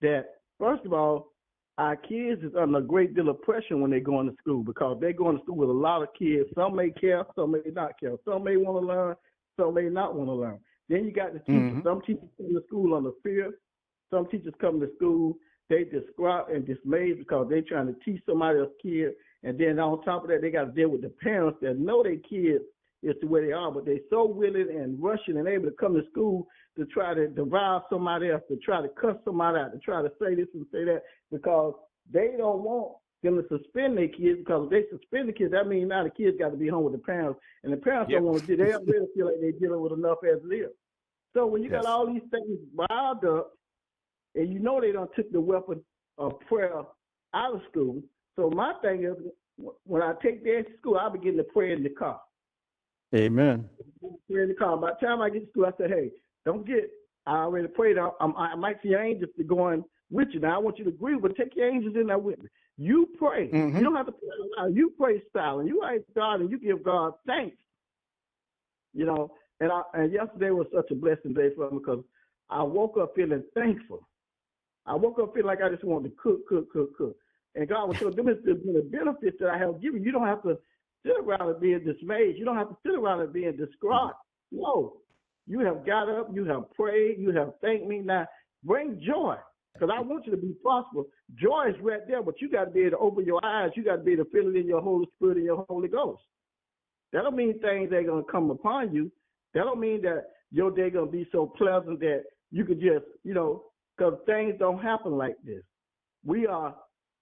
that, first of all, our kids is under a great deal of pressure when they go into school, because they're going to school with a lot of kids. Some may care, some may not care. Some may want to learn, some may not want to learn. Then you got the teachers. Some teachers come to school under fear. Some teachers come to school, they distraught and dismayed because they're trying to teach somebody else's kid. And then on top of that, they got to deal with the parents that know their kids is the way they are, but they're so willing and rushing and able to come to school to try to devour somebody else, to try to cuss somebody out, to try to say this and say that, because they don't want them to suspend their kids, because if they suspend the kids, that means now the kids got to be home with the parents, and the parents don't want to do. They don't really feel like they're dealing with enough as it is. So when you got all these things riled up, and you know they done took the weapon of prayer out of school. So my thing is, when I take them to school, I begin to pray in the car. Amen. Pray in the car. By the time I get to school, I say, hey, I already prayed. I might see angels to go in with you. Now, I want you to agree, but take your angels in there with me. You pray. You don't have to pray aloud. You pray silent. You ask God and you give God thanks. You know, and yesterday was such a blessing day for me, because I woke up feeling thankful. I woke up feeling like I just wanted to cook. And God was telling them the benefits that I have given. You don't have to sit around and being dismayed. You don't have to sit around and being distraught. No. You have got up, you have prayed, you have thanked me. Now, bring joy, because I want you to be prosperous. Joy is right there, but you got to be able to open your eyes. You got to be able to feel it in your Holy Spirit and your Holy Ghost. That don't mean things ain't going to come upon you. That don't mean that your day going to be so pleasant that you could just, because things don't happen like this. We are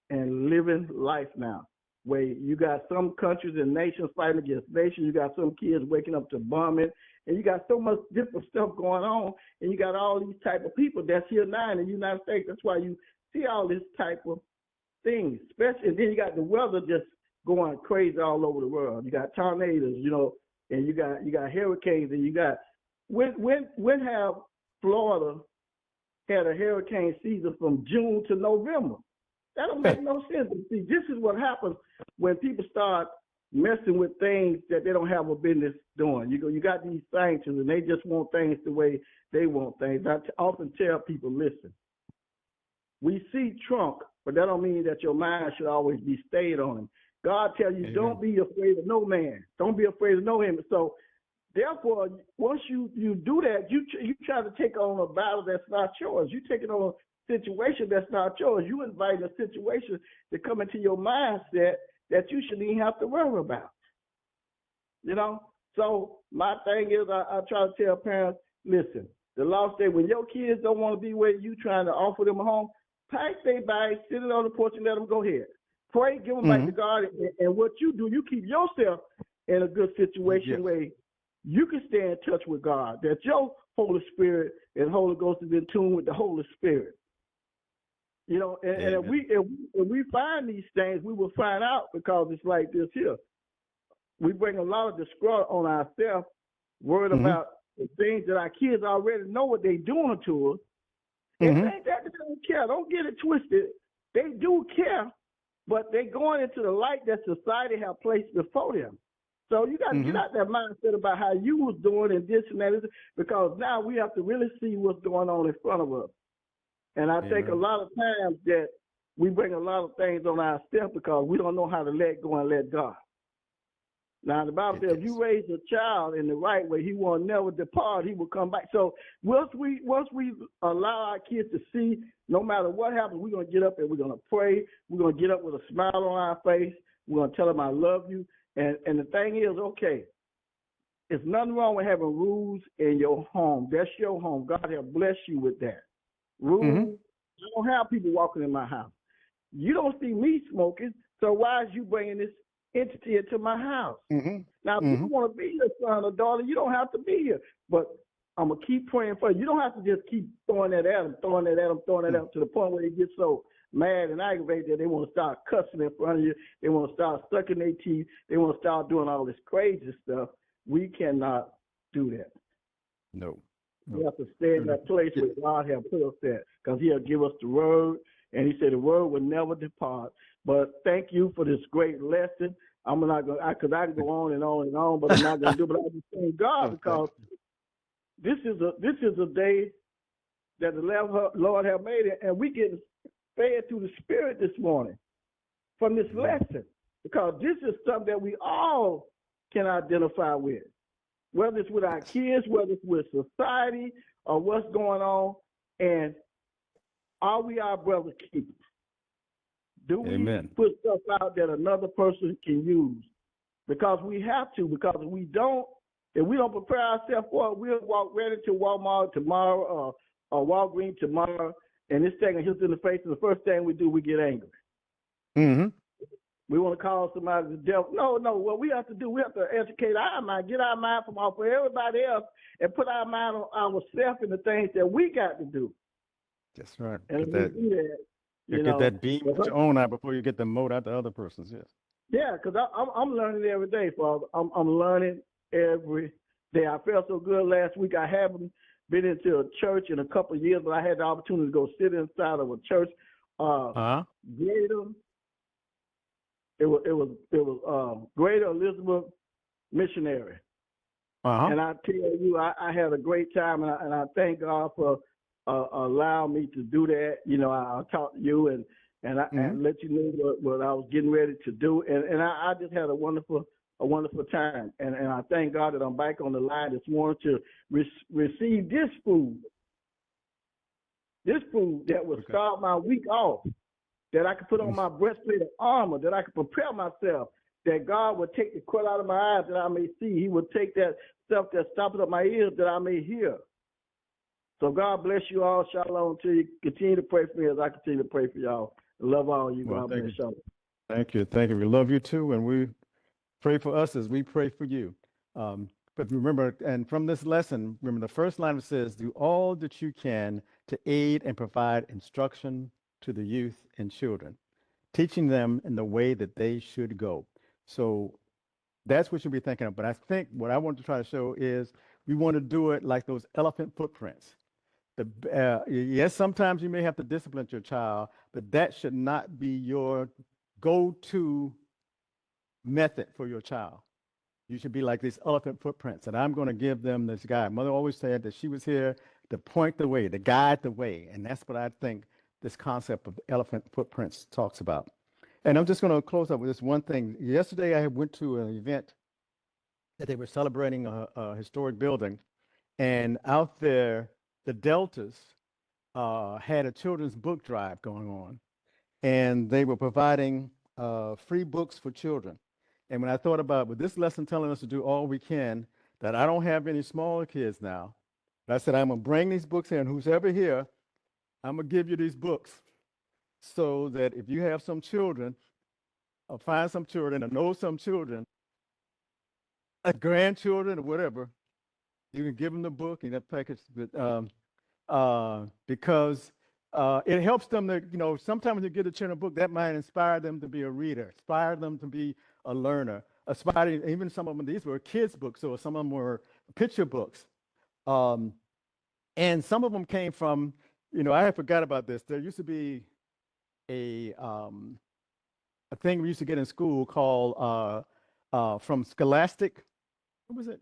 in living life now, where you got some countries and nations fighting against nations. You got some kids waking up to bombing, and you got so much different stuff going on, and you got all these type of people that's here now in the United States. That's why you see all this type of things, especially, and then you got the weather just going crazy all over the world. You got tornadoes, and you got hurricanes, and you got when have Florida had a hurricane season from June to November? That don't make no sense. See, this is what happens when people start messing with things that they don't have a business doing. You got these sanctions, and they just want things the way they want things. I often tell people, listen, we see Trump, but that don't mean that your mind should always be stayed on him. God tells you, don't be afraid of no man. Don't be afraid of no him. So therefore, once you do that, you try to take on a battle that's not yours. You take it on a situation that's not yours. You invite a situation to come into your mindset that you shouldn't even have to worry about. So my thing is, I try to tell parents, listen, the law says when your kids don't want to be where you trying to offer them a home, pack their bags, sit it on the porch and let them go ahead. Pray, give them back to God, and what you do, you keep yourself in a good situation where you can stay in touch with God, that your Holy Spirit and Holy Ghost is in tune with the Holy Spirit. And if we find these things, we will find out, because it's like this here. We bring a lot of distraught on ourselves, worried about the things that our kids already know what they're doing to us. And it ain't that they don't care. Don't get it twisted. They do care, but they're going into the light that society have placed before them. So you got to get out that mindset about how you was doing and this and that, because now we have to really see what's going on in front of us. And I think a lot of times that we bring a lot of things on ourselves because we don't know how to let go and let God. Now, the Bible says if you raise a child in the right way, he will never depart. He will come back. So once we allow our kids to see, no matter what happens, we're going to get up and we're going to pray. We're going to get up with a smile on our face. We're going to tell them, I love you. And the thing is, okay, There's nothing wrong with having rules in your home. That's your home. God has blessed you with that. Rules. I don't have people walking in my house. You don't see me smoking, so why is you bringing this entity into my house? Now, if you want to be your son or daughter, you don't have to be here. But I'm going to keep praying for you. You don't have to just keep throwing that at them, throwing that at them to the point where they get so mad and aggravated that they want to start cussing in front of you. They want to start sucking their teeth. They want to start doing all this crazy stuff. We cannot do that. No. We have to stay in that place where God has put us there, because He'll give us the word, and He said the word will never depart. But thank you for this great lesson. I'm not going to, because I can go on and on and on, but I'm not going to do it. But I just thank God, because this is a day that the Lord have made it, and we get fed through the Spirit this morning from this lesson, because this is something that we all can identify with, whether it's with our kids, whether it's with society, or what's going on. And are we our brother keepers? Do we put stuff out that another person can use? Because we have to, because if we don't prepare ourselves for it, we'll walk right into Walmart tomorrow or Walgreens tomorrow, and this thing hits us in the face, and the first thing we do, we get angry. We want to call somebody the devil. No. What we have to do, we have to educate our mind, get our mind from off of everybody else, and put our mind on ourselves and the things that we got to do. That's right. And if we do that, you get that beam with your own eye before you get the mote out the other person's. Yes. Yeah, because I'm learning every day, Father. I'm learning every day. I felt so good last week. I haven't been into a church in a couple of years, but I had the opportunity to go sit inside of a church. Greater. It was Greater Elizabeth Missionary. And I tell you, I had a great time, and I thank God for allowing me to do that. You know, I'll talk to you and let you know what I was getting ready to do, and I just had a wonderful time, and I thank God that I'm back on the line this morning to receive this food that will start my week off, that I could put on my breastplate of armor, that I could prepare myself, that God would take the cut out of my eyes that I may see. He would take that stuff that's stopping up my ears that I may hear. So God bless you all. Shalom to you. Continue to pray for me as I continue to pray for y'all. I love all you. God bless y'all. Thank you. We love you too, and we pray for us as we pray for you. But remember, and from this lesson, remember the first line says, do all that you can to aid and provide instruction to the youth and children, teaching them in the way that they should go. So that's what you'll be thinking of. But I think what I want to try to show is we want to do it like those elephant footprints. Yes, sometimes you may have to discipline your child, but that should not be your go-to method for your child. You should be like these elephant footprints, and I'm going to give them this guide. Mother always said that she was here to point the way, to guide the way, and that's what I think this concept of elephant footprints talks about. And I'm just going to close up with this one thing. Yesterday, I went to an event that they were celebrating a historic building, and out there, the Deltas had a children's book drive going on, and they were providing free books for children. And when I thought about, with this lesson telling us to do all we can, that I don't have any smaller kids now, but I said, I'm going to bring these books here, and who's ever here, I'm going to give you these books so that if you have some children, or find some children, or know some children, grandchildren or whatever, you can give them the book and that package. Because it helps them to, sometimes when you get a children book, that might inspire them to be a reader, inspire them to be a learner, even some of them, these were kids' books, or some of them were picture books. And some of them came from, I had forgot about this. There used to be a thing we used to get in school called from Scholastic. What was it?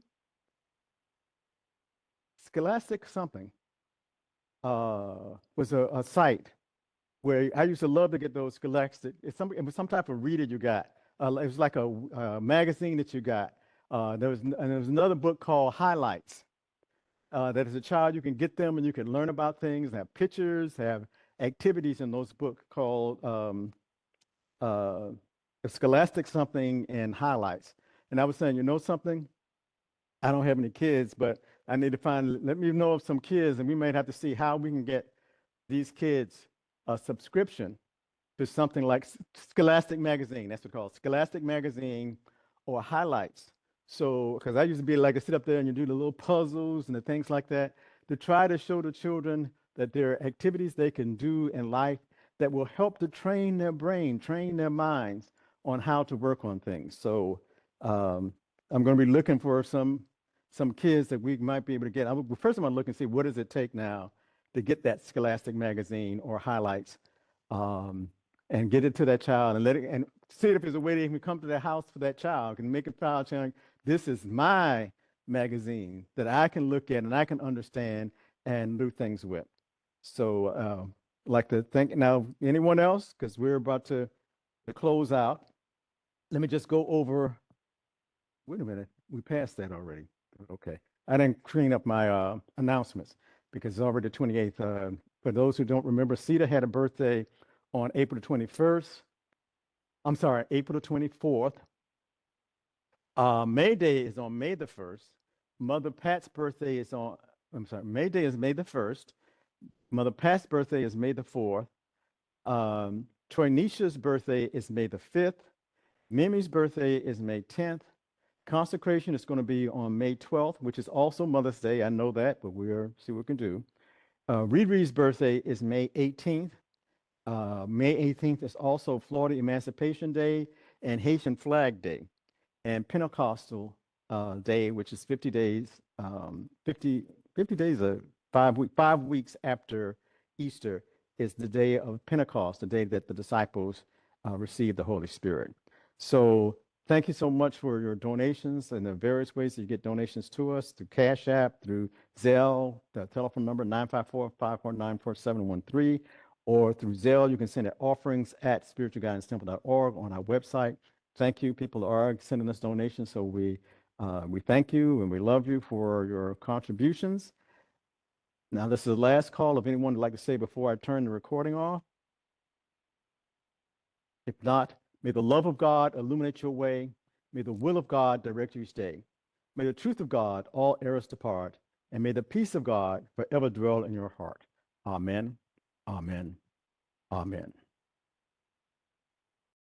Scholastic something was a site where I used to love to get those Scholastic. It was some type of reader you got. It was like a magazine that you got. There was another book called Highlights. That as a child you can get them and you can learn about things, have pictures, have activities in those books called Scholastic something and Highlights. And I was saying, something? I don't have any kids, but I need to let me know of some kids, and we might have to see how we can get these kids a subscription to something like Scholastic Magazine. That's what it's called, Scholastic Magazine, or highlights. So, because I used to be like, I sit up there and you do the little puzzles and the things like that to try to show the children that there are activities they can do in life that will help to train their brain, train their minds on how to work on things. So, I'm going to be looking for some kids that we might be able to get. First, I'm going to look and see what does it take now to get that Scholastic Magazine or highlights, and get it to that child and let it, and see if there's a way they can come to the house for that child and make a child saying, this is my magazine that I can look at and I can understand and do things with. So like to thank now anyone else, because we're about to close out. Let me just go over. Wait a minute, we passed that already. Okay, I didn't clean up my announcements because it's already the 28th. For those who don't remember, Sita had a birthday on April the 21st. I'm sorry, April the 24th. May Day is on May the 1st. Mother Pat's birthday is on, I'm sorry, May Day is May the 1st. Mother Pat's birthday is May the 4th. Troynisha's birthday is May the 5th. Mimi's birthday is May 10th. Consecration is going to be on May 12th, which is also Mother's Day. I know that, but we'll see what we can do. Riri's birthday is May 18th. May 18th is also Florida Emancipation Day and Haitian Flag Day. And Pentecostal Day, which is 50 days, 50 days, 5 weeks after Easter, is the day of Pentecost, the day that the disciples received the Holy Spirit. So thank you so much for your donations and the various ways that you get donations to us, through Cash App, through Zelle, the telephone number 954-549-4713, or through Zelle. You can send it offerings@spiritualguidancetemple.org on our website. Thank you. People are sending us donations, so we thank you and we love you for your contributions. Now, this is the last call. If anyone would like to say before I turn the recording off. If not, may the love of God illuminate your way. May the will of God direct you each day. May the truth of God all errors depart, and may the peace of God forever dwell in your heart. Amen. Amen. Amen.